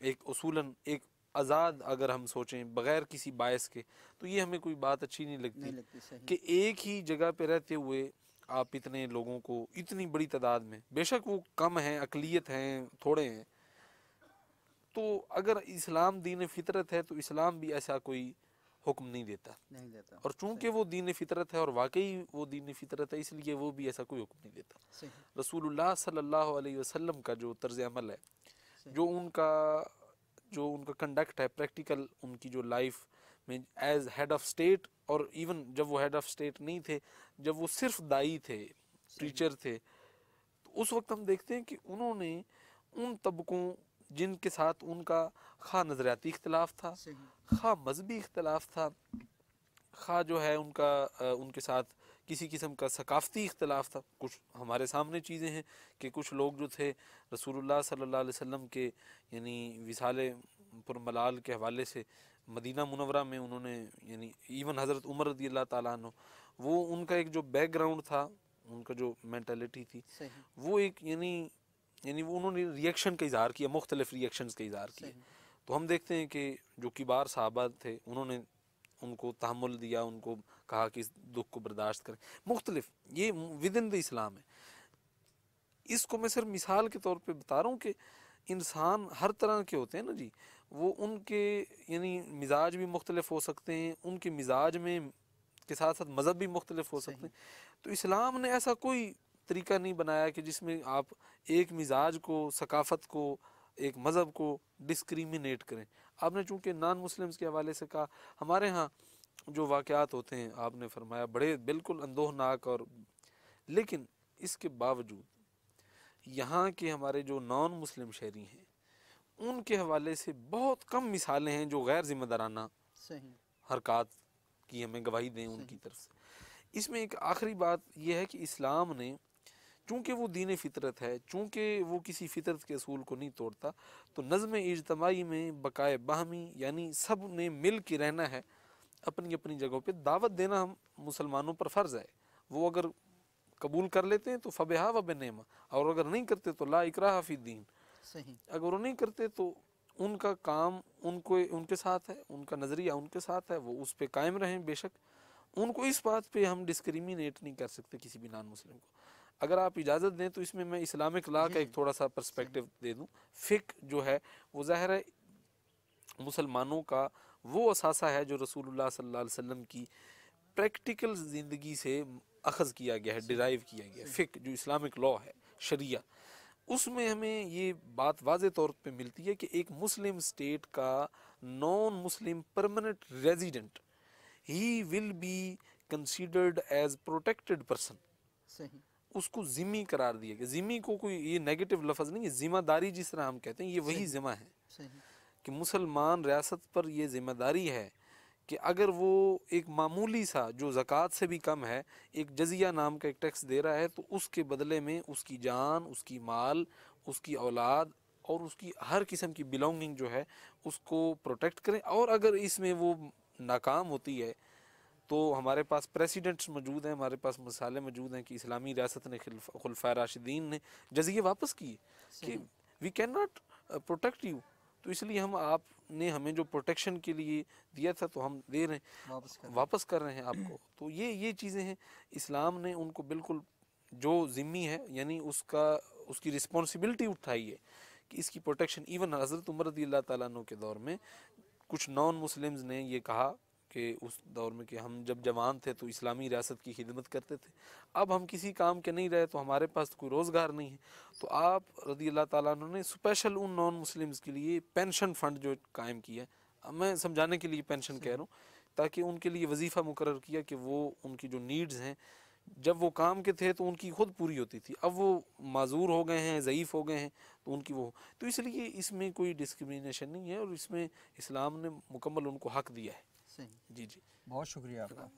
Speaker 3: ایک اصولاً ایک آزاد اگر ہم سوچیں بغیر کسی باعث کے تو یہ ہمیں کوئی بات اچھی نہیں لگتی کہ ایک ہی جگہ پہ رہتے ہوئے آپ اتنے لوگوں کو اتنی بڑی تعداد میں، بے شک وہ کم ہیں، اقلیت ہیں، تھوڑے ہیں، تو اگر اسلام دین فطرت ہے تو اسلام بھی ایسا کوئی حکم نہیں دیتا، اور چونکہ وہ دین فطرت ہے اور واقعی وہ دین فطرت ہے اس لیے وہ بھی ایسا کوئی حکم نہیں دیتا. رسول اللہ صلی اللہ علیہ وسلم کا جو طرز عمل ہے، جو ان کا کنڈکٹ ہے پریکٹیکل، ان کی جو لائف میں ایز ہیڈ آف اسٹیٹ، اور ایون جب وہ ہیڈ آف اسٹیٹ نہیں تھے، جب وہ صرف دائی تھے، پریچر تھے، تو اس وقت ہم دیکھتے ہیں کہ انہوں نے ان طبقوں جن کے ساتھ ان کا خواہ نظریاتی اختلاف تھا، خواہ مذہبی اختلاف تھا، خواہ جو ہے ان کے ساتھ کسی قسم کا ثقافتی اختلاف تھا. کچھ ہمارے سامنے چیزیں ہیں کہ کچھ لوگ جو تھے رسول اللہ صلی اللہ علیہ وسلم کے یعنی وصال پر ملال کے حوالے سے مدینہ منورہ میں انہوں نے یعنی ایون حضرت عمر رضی اللہ تعالیٰ عنہ، وہ ان کا ایک جو بیک گراؤنڈ تھا، ان کا جو مینٹلٹی تھی، وہ ایک یعنی وہ انہوں نے ریئیکشن کا اظہار کیا، مختلف ریئیکشنز کا اظہار کیا. تو ہم دیکھتے ہیں کہ جو کبار صحابہ تھے انہوں نے ان کو تحمل دیا، ان کو کہا کہ اس دکھ کو برداشت کریں، مختلف، یہ ود ان دا اسلام ہے. اس کو میں صرف مثال کے طور پہ بتا رہا ہوں کہ انسان ہر طرح کے ہوتے ہیں نا جی، وہ ان کے یعنی مزاج بھی مختلف ہو سکتے ہیں، ان کے مزاج میں کے ساتھ ساتھ مذہب بھی مختلف ہو سکتے ہیں. تو اسلام نے ایسا کوئی طریقہ نہیں بنایا کہ جس میں آپ ایک مزاج کو، ثقافت کو، ایک مذہب کو ڈسکریمنیٹ کریں. آپ نے چونکہ نان مسلمز کے حوالے سے کہا، ہمارے ہاں جو واقعات ہوتے ہیں آپ نے فرمایا بڑے بالکل اندوہناک، اور لیکن اس کے باوجود یہاں کے ہمارے جو نان مسلم شہری ہیں ان کے حوالے سے بہت کم مثالیں ہیں جو غیر ذمہ دارانہ حرکات کی ہمیں گواہی دیں ان کی طرف سے. اس میں ایک آخری بات یہ ہے کہ اسلام نے چونکہ وہ دین فطرت ہے، چونکہ وہ کسی فطرت کے اصول کو نہیں توڑتا، تو نظم اجتماعی میں بقائے باہمی یعنی سب نے مل کے رہنا ہے اپنی اپنی جگہوں پہ. دعوت دینا ہم مسلمانوں پر فرض ہے، وہ اگر قبول کر لیتے ہیں تو فبہا و بنعمہ، اور اگر نہیں کرتے تو لا اکراہ فی الدین. اگر وہ نہیں کرتے تو ان کا کام ان کے ساتھ ہے، ان کا نظریہ ان کے ساتھ ہے، وہ اس پہ قائم رہیں. بے شک ان کو اس بات پہ ہم ڈسکریمنیٹ نہیں کر سکتے کسی بھی نان مسلم کو. اگر آپ اجازت دیں تو اس میں اسلامک لا کا ایک تھوڑا سا پرسپیکٹو دے دوں. فقہ جو ہے وہ ظاہر ہے مسلمانوں کا وہ اثاثہ ہے جو رسول اللہ صلی اللہ علیہ وسلم کی پریکٹیکل زندگی سے اخذ کیا گیا ہے، ڈیرائیو کیا گیا ہے. فقہ جو اسلامک لا ہے، شریعہ، اس میں ہمیں یہ بات واضح طور پہ ملتی ہے کہ ایک مسلم اسٹیٹ کا non Muslim permanent resident he will be considered as protected person. اس کو ذمہ قرار دیا گیا. ذمہ کو کوئی یہ نیگیٹو لفظ نہیں ہے، ذمہ داری جس طرح ہم کہتے ہیں یہ وہی ذمہ ہے کہ مسلمان ریاست پر یہ ذمہ داری ہے کہ اگر وہ ایک معمولی سا جو زکوٰۃ سے بھی کم ہے ایک جزیہ نام کا ایک ٹیکس دے رہا ہے تو اس کے بدلے میں اس کی جان، اس کی مال، اس کی اولاد اور اس کی ہر قسم کی بلونگنگ جو ہے اس کو پروٹیکٹ کریں. اور اگر اس میں وہ ناکام ہوتی ہے تو ہمارے پاس پریسیڈنٹس موجود ہیں، ہمارے پاس مثالیں موجود ہیں کہ اسلامی ریاست نے خلفائے راشدین نے جزیے واپس کیے کہ we can not protect you, تو اس لیے ہم آپ نے ہمیں جو پروٹیکشن کے لیے دیا تھا تو ہم دے رہے ہیں، واپس کر رہے ہیں آپ کو. تو یہ چیزیں ہیں. اسلام نے ان کو بالکل جو ذمہ ہے یعنی اس کی رسپانسبلٹی اٹھائی ہے کہ اس کی پروٹیکشن. ایون حضرت عمر رضی اللہ تعالیٰ عنہ کے دور میں کچھ نان مسلمز نے یہ کہا کہ اس دور میں کہ ہم جب جوان تھے تو اسلامی ریاست کی خدمت کرتے تھے، اب ہم کسی کام کے نہیں رہے تو ہمارے پاس کوئی روزگار نہیں ہے، تو آپ رضی اللہ تعالیٰ عنہ نے اسپیشل ان نان مسلمز کے لیے پینشن فنڈ جو قائم کیا ہے، میں سمجھانے کے لیے پینشن کہہ رہا ہوں، تاکہ ان کے لیے وظیفہ مقرر کیا کہ وہ ان کی جو نیڈز ہیں جب وہ کام کے تھے تو ان کی خود پوری ہوتی تھی، اب وہ معذور ہو گئے ہیں، ضعیف ہو گئے ہیں تو ان کی وہ، تو اس لیے اس میں کوئی ڈسکریمنیشن نہیں ہے اور اس میں اسلام نے مکمل ان کو حق دیا ہے. جی
Speaker 1: بہت شکریہ آپ کا،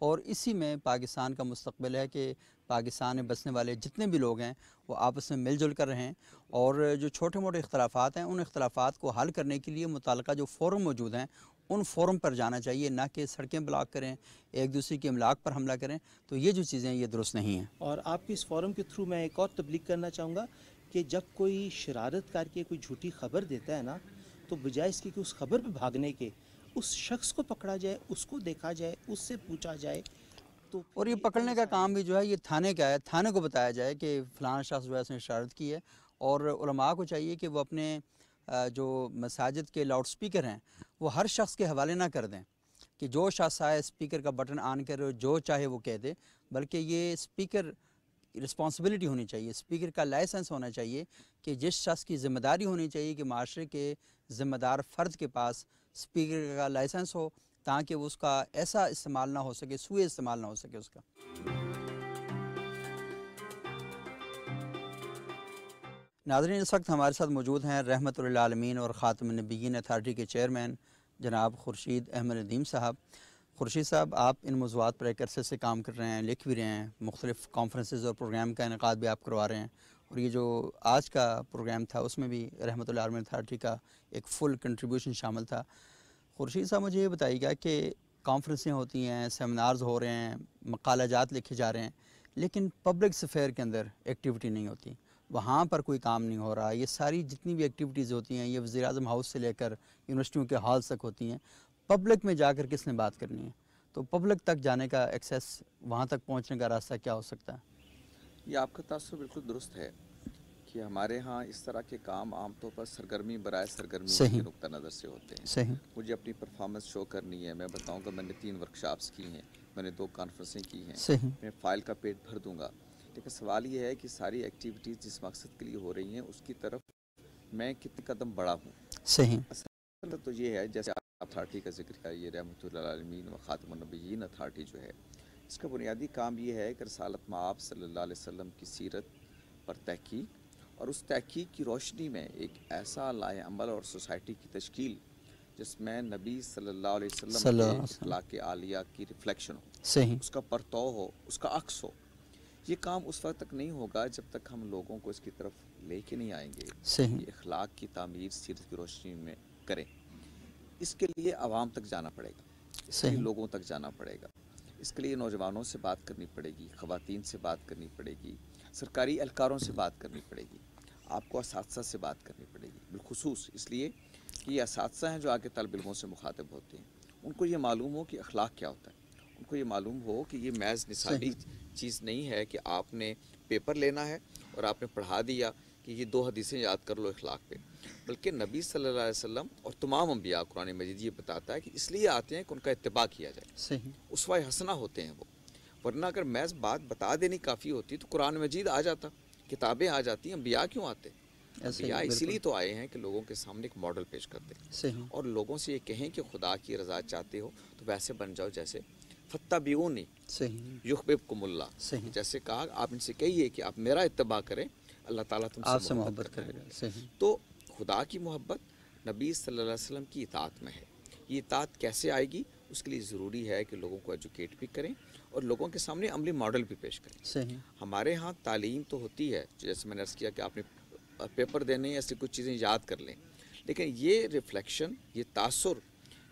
Speaker 1: اور اسی میں پاکستان کا مستقبل ہے کہ پاکستان میں بسنے والے جتنے بھی لوگ ہیں وہ آپس میں مل جل کر رہیں، اور جو چھوٹے موٹے اختلافات ہیں ان اختلافات کو حل کرنے کے لیے متعلقہ جو فورم موجود ہیں ان فورم پر جانا چاہیے، نہ کہ سڑکیں بلاک کریں، ایک دوسرے کے املاک پر حملہ کریں. تو یہ جو چیزیں یہ درست نہیں ہیں.
Speaker 4: اور آپ کے اس فورم کے تھرو میں ایک اور تبلیغ کرنا چاہوں گا کہ جب کوئی شرارت کر کے کوئی جھوٹی خبر دیتا ہے نا، تو بجائے اس کی کہ اس خبر پہ بھاگنے کے اس شخص کو پکڑا جائے، اس کو دیکھا جائے، اس سے پوچھا جائے. تو
Speaker 1: اور یہ پکڑنے کا کام بھی جو ہے یہ تھانے کا ہے، تھانے کو بتایا جائے کہ فلاں شخص جو ہے اس نے شرارت کی ہے. اور علماء کو چاہیے کہ وہ اپنے جو مساجد کے لاؤڈ سپیکر ہیں وہ ہر شخص کے حوالے نہ کر دیں کہ جو شخص آئے سپیکر کا بٹن آن کر جو چاہے وہ کہہ دے، بلکہ یہ سپیکر رسپانسبلٹی ہونی چاہیے، سپیکر کا لائسنس ہونا چاہیے کہ جس شخص کی ذمہ داری ہونی چاہیے کہ معاشرے کے ذمہ دار فرد کے پاس سپیکر کا لائسنس ہو، تاکہ وہ اس کا ایسا استعمال نہ ہو سکے، سوء استعمال نہ ہو سکے اس کا. ناظرین، اس وقت ہمارے ساتھ موجود ہیں رحمت للعالمین اور خاتم النبیین اتھارٹی کے چیئرمین جناب خورشید احمد ندیم صاحب. خورشید صاحب، آپ ان موضوعات پر ایک عرصے سے کام کر رہے ہیں، لکھ بھی رہے ہیں، مختلف کانفرنسز اور پروگرام کا انعقاد بھی آپ کروا رہے ہیں، اور یہ جو آج کا پروگرام تھا اس میں بھی رحمت للعالمین اتھارٹی کا ایک فل کنٹریبیوشن شامل تھا. خورشید صاحب، مجھے یہ بتائیے گا کہ کانفرنسیں ہوتی ہیں، سیمینارز ہو رہے ہیں، مقالہ جات لکھے جا رہے ہیں، لیکن پبلک سفیر کے اندر ایکٹیویٹی نہیں ہوتی، وہاں پر کوئی کام نہیں ہو رہا. یہ ساری جتنی بھی ایکٹیویٹیز ہوتی ہیں یہ وزیر اعظم ہاؤس سے لے کر یونیورسٹیوں کے ہالز تک ہوتی ہیں. پبلک میں جا کر کس نے بات کرنی ہے؟ تو پبلک تک جانے کا ایکسیس، وہاں تک پہنچنے کا راستہ کیا ہو سکتا ہے؟
Speaker 5: یہ آپ کا تاثر بالکل درست ہے کہ ہمارے ہاں اس طرح کے کام عام طور پر سرگرمی برائے سرگرمی کے نقطہ نظر سے ہوتے ہیں.
Speaker 1: صحیح.
Speaker 5: مجھے اپنی پرفارمنس شو کرنی ہے، میں بتاؤں گا میں نے 3 ورکشاپس کی ہیں، میں نے 2 کانفرنسیں کی ہیں،
Speaker 1: صحیح.
Speaker 5: میں فائل کا پیٹ بھر دوں گا. لیکن سوال یہ ہے کہ ساری ایکٹیویٹیز جس مقصد کے لیے ہو رہی ہیں اس کی طرف میں کتنے قدم بڑھا ہوں.
Speaker 1: صحیح.
Speaker 5: اصل تو یہ ہے جیسے اتھارٹی کا ذکر ہے، یہ رحمۃ للعالمین و خاتم النبیین اتھارٹی جو ہے، اس کا بنیادی کام یہ ہے کہ رسالت مآب صلی اللہ علیہ وسلم کی سیرت پر تحقیق، اور اس تحقیق کی روشنی میں ایک ایسا لائحہ عمل اور سوسائٹی کی تشکیل جس میں نبی صلی اللہ علیہ وسلم کے اخلاق عالیہ کی ریفلیکشن ہو،
Speaker 1: صحیح.
Speaker 5: اس کا پرتو ہو، اس کا عکس ہو. یہ کام اس وقت تک نہیں ہوگا جب تک ہم لوگوں کو اس کی طرف لے کے نہیں آئیں گے.
Speaker 1: صحیح.
Speaker 5: یہ اخلاق کی تعمیر سیرت کی روشنی میں کریں. اس کے لیے عوام تک جانا پڑے گا، اس کے لیے لوگوں تک جانا پڑے گا، اس کے لیے نوجوانوں سے بات کرنی پڑے گی، خواتین سے بات کرنی پڑے گی، سرکاری اہلکاروں سے بات کرنی پڑے گی، آپ کو اساتذہ سے بات کرنی پڑے گی. بالخصوص اس لیے کہ یہ اساتذہ ہیں جو آگے طالب علموں سے مخاطب ہوتے ہیں. ان کو یہ معلوم ہو کہ اخلاق کیا ہوتا ہے، ان کو یہ معلوم ہو کہ یہ محض نصابی چیز نہیں ہے کہ آپ نے پیپر لینا ہے اور آپ نے پڑھا دیا کہ یہ 2 حدیثیں یاد کر لو اخلاق پہ، بلکہ نبی صلی اللہ علیہ وسلم اور تمام انبیاء قرآن مجید یہ بتاتا ہے کہ اس لیے آتے ہیں کہ ان کا اتباع کیا جائے.
Speaker 1: صحیح.
Speaker 5: اسوہ حسنہ ہوتے ہیں وہ. ورنہ اگر محض بات بتا دینی کافی ہوتی تو قرآن مجید آ جاتا، کتابیں آ جاتی. انبیاء کیوں آتے؟ انبیاء اسی لیے تو آئے ہیں کہ لوگوں کے سامنے ایک ماڈل پیش کرتے ہیں.
Speaker 1: صحیح.
Speaker 5: اور لوگوں سے یہ کہیں کہ خدا کی رضا چاہتے ہو تو ویسے بن جاؤ جیسے فاتبعونی یحببکم اللہ.
Speaker 1: صحیح.
Speaker 5: جیسے کہا آپ ان سے کہیے کہ آپ میرا اتباع کریں، اللہ تعالیٰ تم سے محبت کرے گا.
Speaker 1: صحیح.
Speaker 5: تو خدا کی محبت نبی صلی اللہ علیہ وسلم کی اطاعت میں ہے. یہ اطاعت کیسے آئے گی؟ اس کے لیے ضروری ہے کہ لوگوں کو ایجوکیٹ بھی کریں اور لوگوں کے سامنے عملی ماڈل بھی پیش کریں.
Speaker 1: صحیح.
Speaker 5: ہمارے ہاں تعلیم تو ہوتی ہے، جیسے میں نے عرض کیا کہ آپ نے پیپر دینے ایسی کچھ چیزیں یاد کر لیں، لیکن یہ ریفلیکشن، یہ تاثر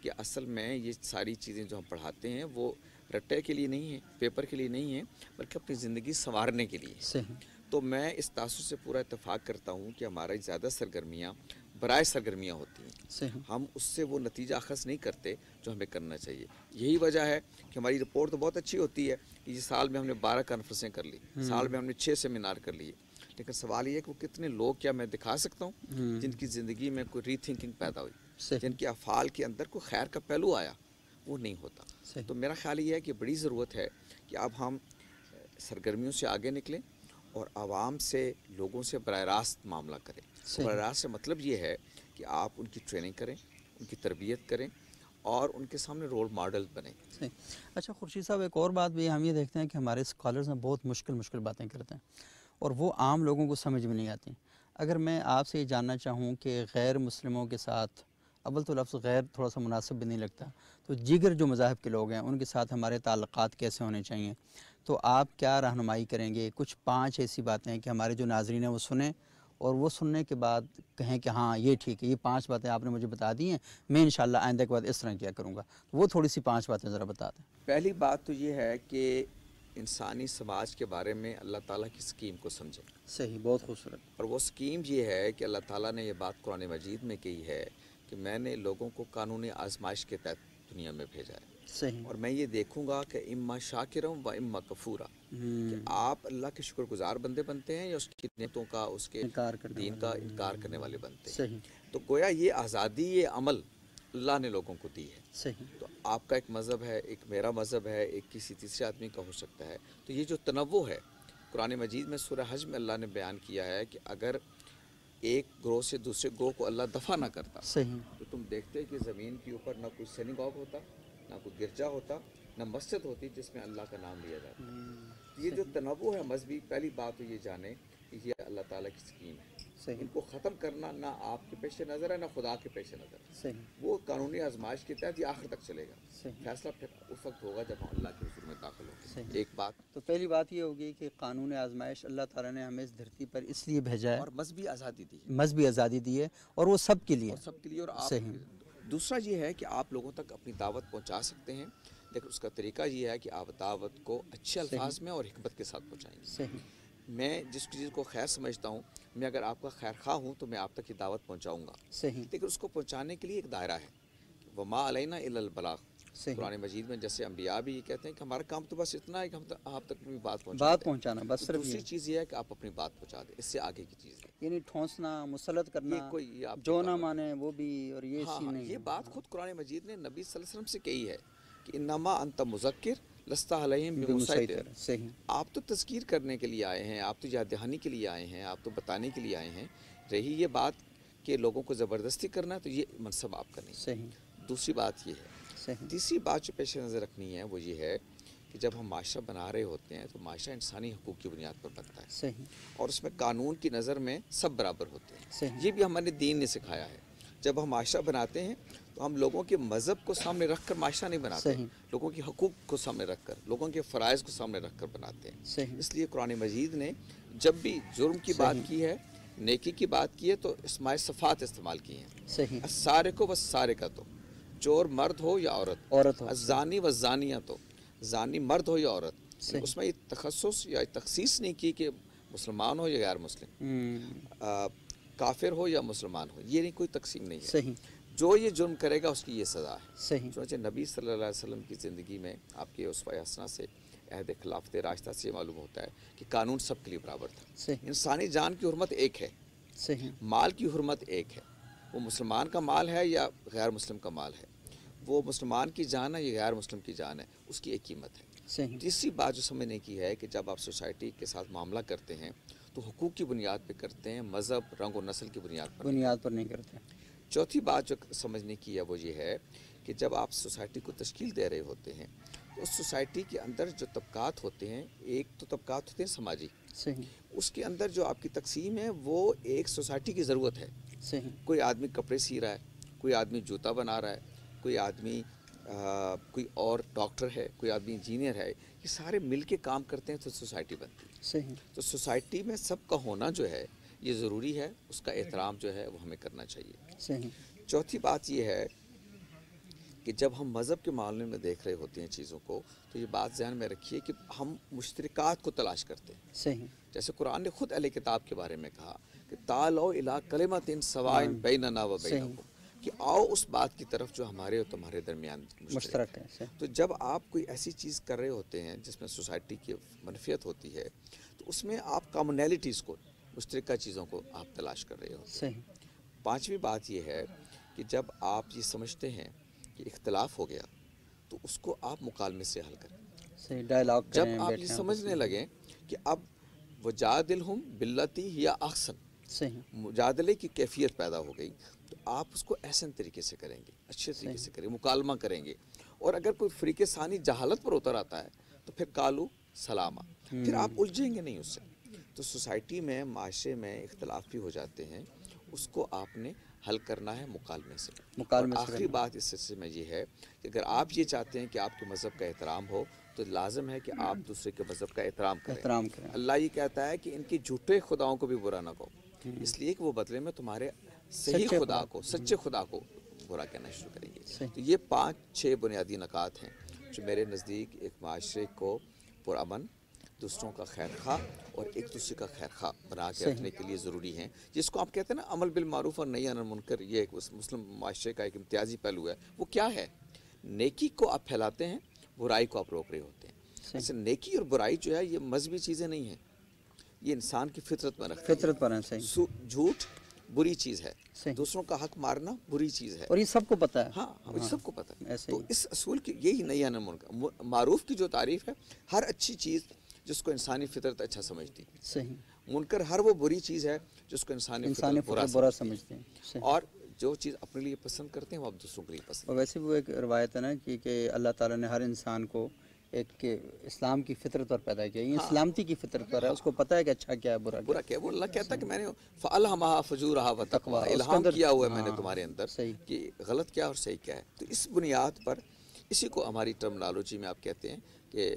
Speaker 5: کہ اصل میں یہ ساری چیزیں جو ہم پڑھاتے ہیں وہ رٹے کے لیے نہیں ہیں، پیپر کے لیے نہیں ہیں، بلکہ اپنی زندگی سنوارنے کے لیے.
Speaker 1: صحیح.
Speaker 5: تو میں اس تاثر سے پورا اتفاق کرتا ہوں کہ ہماری زیادہ سرگرمیاں برائے سرگرمیاں ہوتی ہیں.
Speaker 1: صحیح.
Speaker 5: ہم اس سے وہ نتیجہ اخذ نہیں کرتے جو ہمیں کرنا چاہیے. یہی وجہ ہے کہ ہماری رپورٹ تو بہت اچھی ہوتی ہے کہ یہ سال میں ہم نے 12 کانفرنسیں کر لی، سال میں ہم نے 6 سیمینار کر لیے، لیکن سوال یہ ہے کہ وہ کتنے لوگ کیا میں دکھا سکتا ہوں جن کی زندگی میں کوئی ری تھنکنگ پیدا ہوئی، جن کے افعال کے اندر کوئی خیر کا پہلو آیا. وہ نہیں ہوتا. تو میرا خیال یہ ہے کہ بڑی ضرورت ہے کہ اب ہم سرگرمیوں سے آگے نکلیں اور عوام سے، لوگوں سے براہ راست معاملہ کریں. براہ راست سے مطلب یہ ہے کہ آپ ان کی ٹریننگ کریں، ان کی تربیت کریں اور ان کے سامنے رول ماڈل بنیں.
Speaker 1: اچھا خورشید صاحب، ایک اور بات بھی ہم یہ دیکھتے ہیں کہ ہمارے اسکالرز ہیں بہت مشکل باتیں کرتے ہیں اور وہ عام لوگوں کو سمجھ میں نہیں آتی. اگر میں آپ سے یہ جاننا چاہوں کہ غیر مسلموں کے ساتھ اول تو لفظ غیر تھوڑا سا مناسب بھی نہیں لگتا، تو دیگر جو مذاہب کے لوگ ہیں ان کے ساتھ ہمارے تعلقات کیسے ہونے چاہیے، تو آپ کیا رہنمائی کریں گے؟ کچھ 5 ایسی باتیں ہیں کہ ہمارے جو ناظرین ہیں وہ سنیں اور وہ سننے کے بعد کہیں کہ ہاں یہ ٹھیک ہے، یہ 5 باتیں آپ نے مجھے بتا دی ہیں، میں انشاءاللہ آئندہ کے بعد اس طرح کیا کروں گا، وہ تھوڑی سی 5 باتیں ذرا بتا دیں۔
Speaker 5: پہلی بات تو یہ ہے کہ انسانی سماج کے بارے میں اللہ تعالیٰ کی سکیم کو سمجھیں۔
Speaker 1: صحیح، بہت خوبصورت۔
Speaker 5: اور وہ سکیم یہ ہے کہ اللہ تعالیٰ نے یہ بات قرآن مجید میں کہی ہے کہ میں نے لوگوں کو قانونی آزمائش کے تحت دنیا میں بھیجا ہے،
Speaker 1: صحیح،
Speaker 5: اور میں یہ دیکھوں گا کہ اما شاکرم و اما کفورا، کہ آپ اللہ کے شکر گزار بندے بنتے ہیں یا اس کی نعمتوں کا، اس کے دین کا انکار کرنے والے بنتے ہیں۔
Speaker 1: صحیح،
Speaker 5: تو گویا یہ آزادی، یہ عمل اللہ نے لوگوں کو دی ہے۔
Speaker 1: صحیح،
Speaker 5: تو آپ کا ایک مذہب ہے، ایک میرا مذہب ہے، ایک کسی تیسرے آدمی کا ہو سکتا ہے، تو یہ جو تنوع ہے قرآن مجید میں سورہ حج میں اللہ نے بیان کیا ہے کہ اگر ایک گروہ سے دوسرے گروہ کو اللہ دفع نہ کرتا
Speaker 1: صحیح،
Speaker 5: تو تم دیکھتے کہ زمین کے اوپر نہ کوئی سینیگوگ ہوتا، نہ کوئی گرجا ہوتا، نہ مسجد ہوتی جس میں اللہ کا نام لیا جاتا۔ یہ جو تنوع ہے مذہبی، پہلی بات تو یہ جانیں کہ یہ اللہ تعالیٰ کی سکیم ہے۔ ان کو ختم کرنا نہ آپ کے پیش نظر ہے نہ خدا کے پیش نظر ہے۔
Speaker 1: صحیح،
Speaker 5: وہ قانونی آزمائش کے تحت یہ آخر تک چلے گا۔
Speaker 1: صحیح،
Speaker 5: فیصلہ پھر اس وقت ہوگا جب ہم اللہ کے حضور میں داخل ہوں گے۔
Speaker 1: صحیح۔
Speaker 5: ایک بات
Speaker 1: تو پہلی بات یہ ہوگی کہ قانون آزمائش اللہ تعالیٰ نے ہمیں اس دھرتی پر اس لیے بھیجا ہے،
Speaker 5: اور مذہبی آزادی دی ہے،
Speaker 1: مذہبی آزادی دی ہے، اور وہ سب کے لیے۔
Speaker 5: اور سب کے لیے۔ اور آپ
Speaker 1: صحیح،
Speaker 5: دوسرا یہ ہے کہ آپ لوگوں تک اپنی دعوت پہنچا سکتے ہیں، لیکن اس کا طریقہ یہ ہے کہ آپ دعوت کو اچھے الفاظ میں اور حکمت کے ساتھ پہنچائیں گے۔
Speaker 1: صحیح،
Speaker 5: میں جس چیز کو خیر سمجھتا ہوں، میں اگر آپ کا خیر خواہ ہوں تو میں آپ تک یہ دعوت پہنچاؤں گا،
Speaker 1: صحیح،
Speaker 5: لیکن اس کو پہنچانے کے لیے ایک دائرہ ہے۔ وما علینا الا البلاغ۔
Speaker 1: صحیح،
Speaker 5: قرآن مجید میں جیسے انبیاء بھی یہ کہتے ہیں کہ ہمارا کام تو بس اتنا ہے کہ ہم آپ تک بھی بات
Speaker 1: پہنچانا، بس صرف
Speaker 5: دوسری
Speaker 1: یہ،
Speaker 5: چیز یہ ہے کہ آپ اپنی بات پہنچا دیں، اس سے آگے کی چیز ہے۔
Speaker 1: یعنی ٹھونسنا، مسلط کرنا،
Speaker 5: یہ کوئی آپ
Speaker 1: جو نہ مانے وہ بھی، اور یہ
Speaker 5: ہاں
Speaker 1: سی نہیں
Speaker 5: یہ
Speaker 1: ہے۔
Speaker 5: بات خود قرآن مجید نے نبی صلی اللہ علیہ وسلم سے کہی ہے کہ انما انت مذکر لست علیہم بمسیطر۔
Speaker 1: صحیح،
Speaker 5: آپ تو تذکیر کرنے کے لیے آئے ہیں، آپ تو یاد دہانی کے لیے آئے ہیں، آپ تو بتانے کے لیے آئے ہیں۔ رہی یہ بات کہ لوگوں کو زبردستی کرنا ہے تو یہ منصب آپ کا نہیں۔
Speaker 1: صحیح،
Speaker 5: دوسری بات یہ ہے۔
Speaker 1: صحیح،
Speaker 5: تیسری بات جو پیش نظر رکھنی ہے وہ یہ ہے کہ جب ہم معاشرہ بنا رہے ہوتے ہیں تو معاشرہ انسانی حقوق کی بنیاد پر بنتا ہے،
Speaker 1: صحیح،
Speaker 5: اور اس میں قانون کی نظر میں سب برابر ہوتے ہیں۔
Speaker 1: صحیح،
Speaker 5: یہ بھی ہمارے دین نے سکھایا ہے۔ جب ہم معاشرہ بناتے ہیں تو ہم لوگوں کے مذہب کو سامنے رکھ کر معاشرہ نہیں بناتے،
Speaker 1: صحیح،
Speaker 5: لوگوں کے حقوق کو سامنے رکھ کر، لوگوں کے فرائض کو سامنے رکھ کر بناتے ہیں۔
Speaker 1: صحیح،
Speaker 5: اس لیے قرآن مجید نے جب بھی جرم کی بات کی ہے، نیکی کی بات کی ہے، تو اسماء صفات استعمال کی ہیں۔
Speaker 1: صحیح،
Speaker 5: السارق والسارقۃ، چور مرد ہو یا عورت ہو، الزانی والزانیۃ، زانی مرد ہو یا عورت۔ اس میں یہ تخصص یا تخصیص نہیں کی کہ مسلمان ہو یا غیر مسلم، کافر ہو یا مسلمان ہو، یہ نہیں، کوئی تقسیم نہیں ہے۔
Speaker 1: صحیح،
Speaker 5: جو یہ جرم کرے گا اس کی یہ سزا ہے۔
Speaker 1: صحیح،
Speaker 5: چنانچہ نبی صلی اللہ علیہ وسلم کی زندگی میں آپ کے اسوہ حسنہ سے، عہد خلافت راشدہ سے معلوم ہوتا ہے کہ قانون سب کے لیے برابر تھا۔
Speaker 1: صحیح،
Speaker 5: انسانی جان کی حرمت ایک ہے،
Speaker 1: صحیح،
Speaker 5: مال کی حرمت ایک ہے، وہ مسلمان کا مال ہے یا غیر مسلم کا مال ہے، وہ مسلمان کی جان ہے یا غیر مسلم کی جان ہے، اس کی ایک قیمت ہے۔
Speaker 1: صحیح،
Speaker 5: تیسری بات جو سمجھنے کی ہے کہ جب آپ سوسائٹی کے ساتھ معاملہ کرتے ہیں تو حقوق کی بنیاد پہ کرتے ہیں، مذہب، رنگ و نسل کی بنیاد پر
Speaker 1: نہیں کرتے۔
Speaker 5: چوتھی بات جو سمجھنے کی ہے وہ یہ ہے کہ جب آپ سوسائٹی کو تشکیل دے رہے ہوتے ہیں تو اس سوسائٹی کے اندر جو طبقات ہوتے ہیں، ایک تو طبقات ہوتے ہیں سماجی،
Speaker 1: صحیح،
Speaker 5: اس کے اندر جو آپ کی تقسیم ہے وہ ایک سوسائٹی کی ضرورت ہے۔
Speaker 1: صحیح،
Speaker 5: کوئی آدمی کپڑے سی رہا ہے، کوئی آدمی جوتا بنا رہا ہے، کوئی آدمی کوئی اور ڈاکٹر ہے، کوئی آدمی انجینئر ہے، یہ سارے مل کے کام کرتے ہیں تو سوسائٹی بنتی ہے۔
Speaker 1: صحیح،
Speaker 5: تو سوسائٹی میں سب کا ہونا جو ہے یہ ضروری ہے، اس کا احترام جو ہے وہ ہمیں کرنا چاہیے۔
Speaker 1: صحیح،
Speaker 5: چوتھی بات یہ ہے کہ جب ہم مذہب کے معاملے میں دیکھ رہے ہوتے ہیں چیزوں کو تو یہ بات ذہن میں رکھیے کہ ہم مشترکات کو تلاش کرتے ہیں۔
Speaker 1: صحیح،
Speaker 5: جیسے قرآن نے خود اہل کتاب کے بارے میں کہا کہ تعالوا الی کلمۃ سواء بیننا و بینکم، کہ آؤ اس بات کی طرف جو ہمارے اور تمہارے درمیان مشترک ہے۔ تو جب آپ کوئی ایسی چیز کر رہے ہوتے ہیں جس میں سوسائٹی کی منفیت ہوتی ہے تو اس میں آپ کامنیلٹیز کو، مشترکہ چیزوں کو آپ تلاش کر رہے ہوتے ہیں۔
Speaker 1: صحیح،
Speaker 5: پانچویں بات یہ ہے کہ جب آپ یہ سمجھتے ہیں کہ اختلاف ہو گیا تو اس کو آپ مکالمے سے حل کریں۔
Speaker 1: صحیح، ڈائلاگ
Speaker 5: جب آپ یہ سمجھنے لگیں کہ اب وجادلہم باللتی ہی احسن،
Speaker 1: صحیح،
Speaker 5: مجادلے کی کیفیت پیدا ہو گئی، تو آپ اس کو احسن طریقے سے کریں گے، اچھے طریقے سے کریں گے، مکالمہ کریں گے۔ اور اگر کوئی فریق ثانی جہالت پر اتر آتا ہے تو پھر کالو سلامہ، پھر آپ الجھیں گے نہیں اس سے۔ تو سوسائٹی میں، معاشرے میں اختلاف بھی ہو جاتے ہیں، اس کو آپ نے حل کرنا ہے مکالمے سے۔
Speaker 1: مکالمے
Speaker 5: اور
Speaker 1: سے
Speaker 5: آخری بات اس سلسلے میں یہ ہے کہ اگر آپ یہ چاہتے ہیں کہ آپ کے مذہب کا احترام ہو تو لازم ہے کہ آپ دوسرے کے مذہب کا احترام کریں۔ اللہ یہ کہتا ہے کہ ان کی جھوٹے خداؤں کو بھی برا نہ کہو، اس لیے کہ وہ بدلے میں تمہارے صحیح خدا کو، سچے خدا کو برا کہنا شروع کریں گے۔ تو یہ 5-6 بنیادی نکات ہیں جو میرے نزدیک ایک معاشرے کو پرامن، دوسروں کا خیر خواہ اور ایک دوسرے کا خیر خواہ بنا کے رکھنے کے لیے ضروری ہیں، جس کو آپ کہتے ہیں نا عمل بالمعروف اور نہی عن المنکر۔ یہ ایک مسلم معاشرے کا ایک امتیازی پہلو ہے۔ وہ کیا ہے؟ نیکی کو آپ پھیلاتے ہیں، برائی کو آپ روک رہے ہوتے ہیں۔ ایسے نیکی اور برائی جو ہے یہ مذہبی چیزیں نہیں ہیں، یہ انسان کی فطرت میں رکھتی
Speaker 1: فطرت پر ہے۔
Speaker 5: جھوٹ بری چیز ہے، دوسروں کا حق مارنا بری چیز ہے،
Speaker 1: اور یہ سب کو پتہ ہے۔
Speaker 5: ہاں سب کو پتہ ہے۔
Speaker 1: ایسے
Speaker 5: تو اس اصول کی یہی نہی عن المنکر، معروف کی جو تعریف ہے، ہر اچھی چیز جس کو انسانی فطرت اچھا سمجھتی ہے،
Speaker 1: صحیح۔
Speaker 5: منکر ہر وہ بری چیز ہے جس کو انسانی فطرت برا سمجھتے ہیں، اور جو چیز اپنے لیے پسند کرتے ہیں وہ آپ دوسروں کے لیے پسند۔
Speaker 1: اور ویسے وہ ایک روایت ہے نا کہ اللہ تعالیٰ نے ہر انسان کو ایک اسلام کی فطرت پر پیدا کیا، یہ سلامتی کی فطرت پر ہے، اس کو پتہ ہے کہ اچھا کیا ہے برا
Speaker 5: کیا۔ وہ اللہ کہتا ہے کہ میں نے فَأَلْهَمَهَا فُجُورَهَا وَتَقْوَاهَا، الہام کیا ہوا ہے میں نے تمہارے اندر کہ غلط کیا اور صحیح کیا ہے۔ تو اس بنیاد پر اسی کو ہماری ٹرمنالوجی میں آپ کہتے ہیں کہ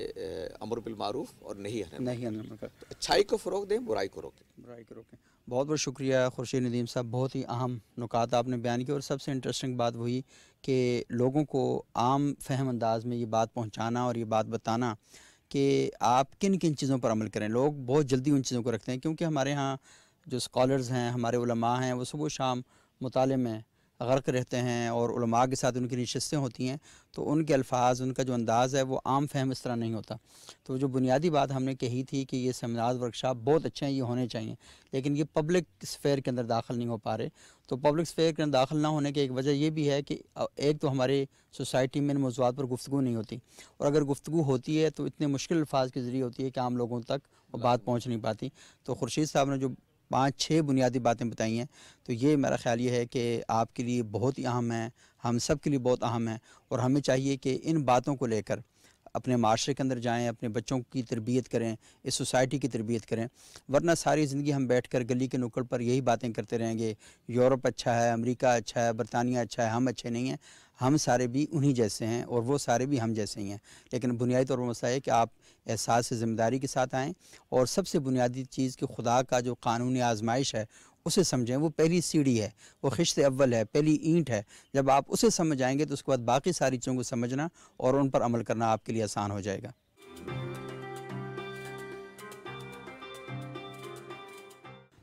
Speaker 5: امر بالمعروف اور نہی عن المنکر، اچھائی کو فروغ دیں، برائی کو روکیں۔
Speaker 1: بہت بہت شکریہ خورشید ندیم صاحب، بہت ہی اہم نکات آپ نے بیان کی، اور سب سے انٹرسٹنگ بات وہی کہ لوگوں کو عام فہم انداز میں یہ بات پہنچانا اور یہ بات بتانا کہ آپ کن کن چیزوں پر عمل کریں۔ لوگ بہت جلدی ان چیزوں کو رکھتے ہیں، کیونکہ ہمارے ہاں جو اسکالرز ہیں، ہمارے علماء ہیں، وہ صبح و شام مطالعے میں غرق رہتے ہیں، اور علماء کے ساتھ ان کی نشستیں ہوتی ہیں، تو ان کے الفاظ، ان کا جو انداز ہے وہ عام فہم اس طرح نہیں ہوتا۔ تو جو بنیادی بات ہم نے کہی تھی کہ یہ سیمینار ورکشاپ بہت اچھے ہیں، یہ ہونے چاہیے، لیکن یہ پبلک اسفیئر کے اندر داخل نہیں ہو پا رہے۔ تو پبلک اسفیئر کے اندر داخل نہ ہونے کی ایک وجہ یہ بھی ہے کہ ایک تو ہمارے سوسائٹی میں ان موضوعات پر گفتگو نہیں ہوتی، اور اگر گفتگو ہوتی ہے تو اتنے مشکل الفاظ کے ذریعے ہوتی ہے کہ عام لوگوں تک وہ بات پہنچ نہیں پاتی۔ تو خورشید صاحب نے جو 5-6 بنیادی باتیں بتائی ہیں، تو یہ میرا خیال یہ ہے کہ آپ کے لیے بہت ہی اہم ہے، ہم سب کے لیے بہت اہم ہے، اور ہمیں چاہیے کہ ان باتوں کو لے کر اپنے معاشرے کے اندر جائیں، اپنے بچوں کی تربیت کریں، اس سوسائٹی کی تربیت کریں، ورنہ ساری زندگی ہم بیٹھ کر گلی کے نکڑ پر یہی باتیں کرتے رہیں گے، یورپ اچھا ہے، امریکہ اچھا ہے، برطانیہ اچھا ہے، ہم اچھے نہیں ہیں۔ ہم سارے بھی انہی جیسے ہیں، اور وہ سارے بھی ہم جیسے ہی ہیں، لیکن بنیادی طور پر مسئلہ ہے کہ آپ احساس ذمہ داری کے ساتھ آئیں، اور سب سے بنیادی چیز کہ خدا کا جو قانونی آزمائش ہے اسے سمجھیں۔ وہ پہلی سیڑھی ہے، وہ خشت اول ہے، پہلی اینٹ ہے۔ جب آپ اسے سمجھ آئیں گے تو اس کے بعد باقی ساری چیزوں کو سمجھنا اور ان پر عمل کرنا آپ کے لیے آسان ہو جائے گا۔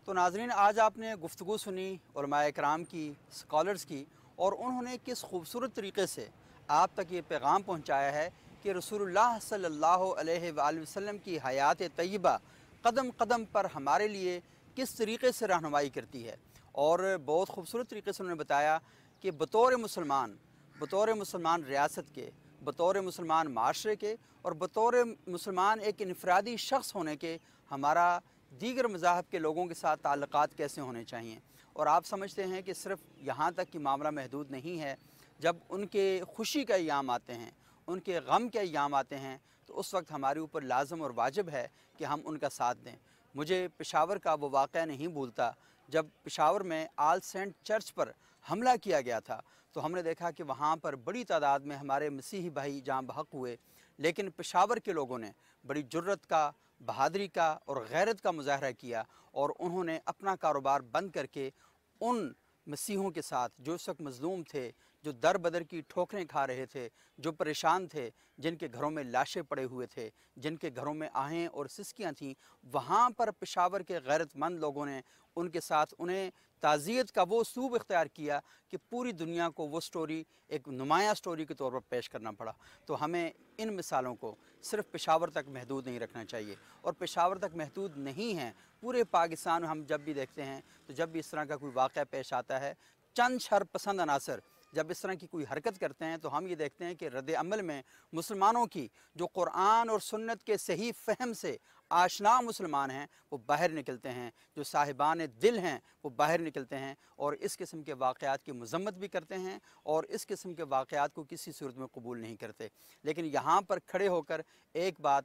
Speaker 1: تو ناظرین، آج آپ نے گفتگو سنی علماء کرام کی، اسکالرز کی، اور انہوں نے کس خوبصورت طریقے سے آپ تک یہ پیغام پہنچایا ہے کہ رسول اللہ صلی اللہ علیہ وآلہ وسلم کی حیات طیبہ قدم قدم پر ہمارے لیے کس طریقے سے رہنمائی کرتی ہے، اور بہت خوبصورت طریقے سے انہوں نے بتایا کہ بطور مسلمان ریاست کے، بطور مسلمان معاشرے کے، اور بطور مسلمان ایک انفرادی شخص ہونے کے، ہمارا دیگر مذاہب کے لوگوں کے ساتھ تعلقات کیسے ہونے چاہئیں۔ اور آپ سمجھتے ہیں کہ صرف یہاں تک کہ معاملہ محدود نہیں ہے، جب ان کے خوشی کا ایام آتے ہیں، ان کے غم کے ایام آتے ہیں، تو اس وقت ہمارے اوپر لازم اور واجب ہے کہ ہم ان کا ساتھ دیں۔ مجھے پشاور کا وہ واقعہ نہیں بھولتا، جب پشاور میں آل سینٹ چرچ پر حملہ کیا گیا تھا، تو ہم نے دیکھا کہ وہاں پر بڑی تعداد میں ہمارے مسیحی بھائی جاں بحق ہوئے، لیکن پشاور کے لوگوں نے بڑی جرت کا، بہادری کا اور غیرت کا مظاہرہ کیا، اور انہوں نے اپنا کاروبار بند کر کے ان مسیحوں کے ساتھ جو اس وقت مظلوم تھے، جو در بدر کی ٹھوکریں کھا رہے تھے، جو پریشان تھے، جن کے گھروں میں لاشیں پڑے ہوئے تھے، جن کے گھروں میں آہیں اور سسکیاں تھیں، وہاں پر پشاور کے غیرت مند لوگوں نے ان کے ساتھ انہیں تعزیت کا وہ اسلوب اختیار کیا کہ پوری دنیا کو وہ سٹوری ایک نمایاں سٹوری کے طور پر پیش کرنا پڑا۔ تو ہمیں ان مثالوں کو صرف پشاور تک محدود نہیں رکھنا چاہیے، اور پشاور تک محدود نہیں ہیں، پورے پاکستان ہم جب بھی دیکھتے ہیں تو جب بھی اس طرح کا کوئی واقعہ پیش آتا ہے، چند شر پسند عناصر جب اس طرح کی کوئی حرکت کرتے ہیں، تو ہم یہ دیکھتے ہیں کہ رد عمل میں مسلمانوں کی جو قرآن اور سنت کے صحیح فہم سے آشنا مسلمان ہیں وہ باہر نکلتے ہیں، جو صاحبان دل ہیں وہ باہر نکلتے ہیں، اور اس قسم کے واقعات کی مذمت بھی کرتے ہیں، اور اس قسم کے واقعات کو کسی صورت میں قبول نہیں کرتے۔ لیکن یہاں پر کھڑے ہو کر ایک بات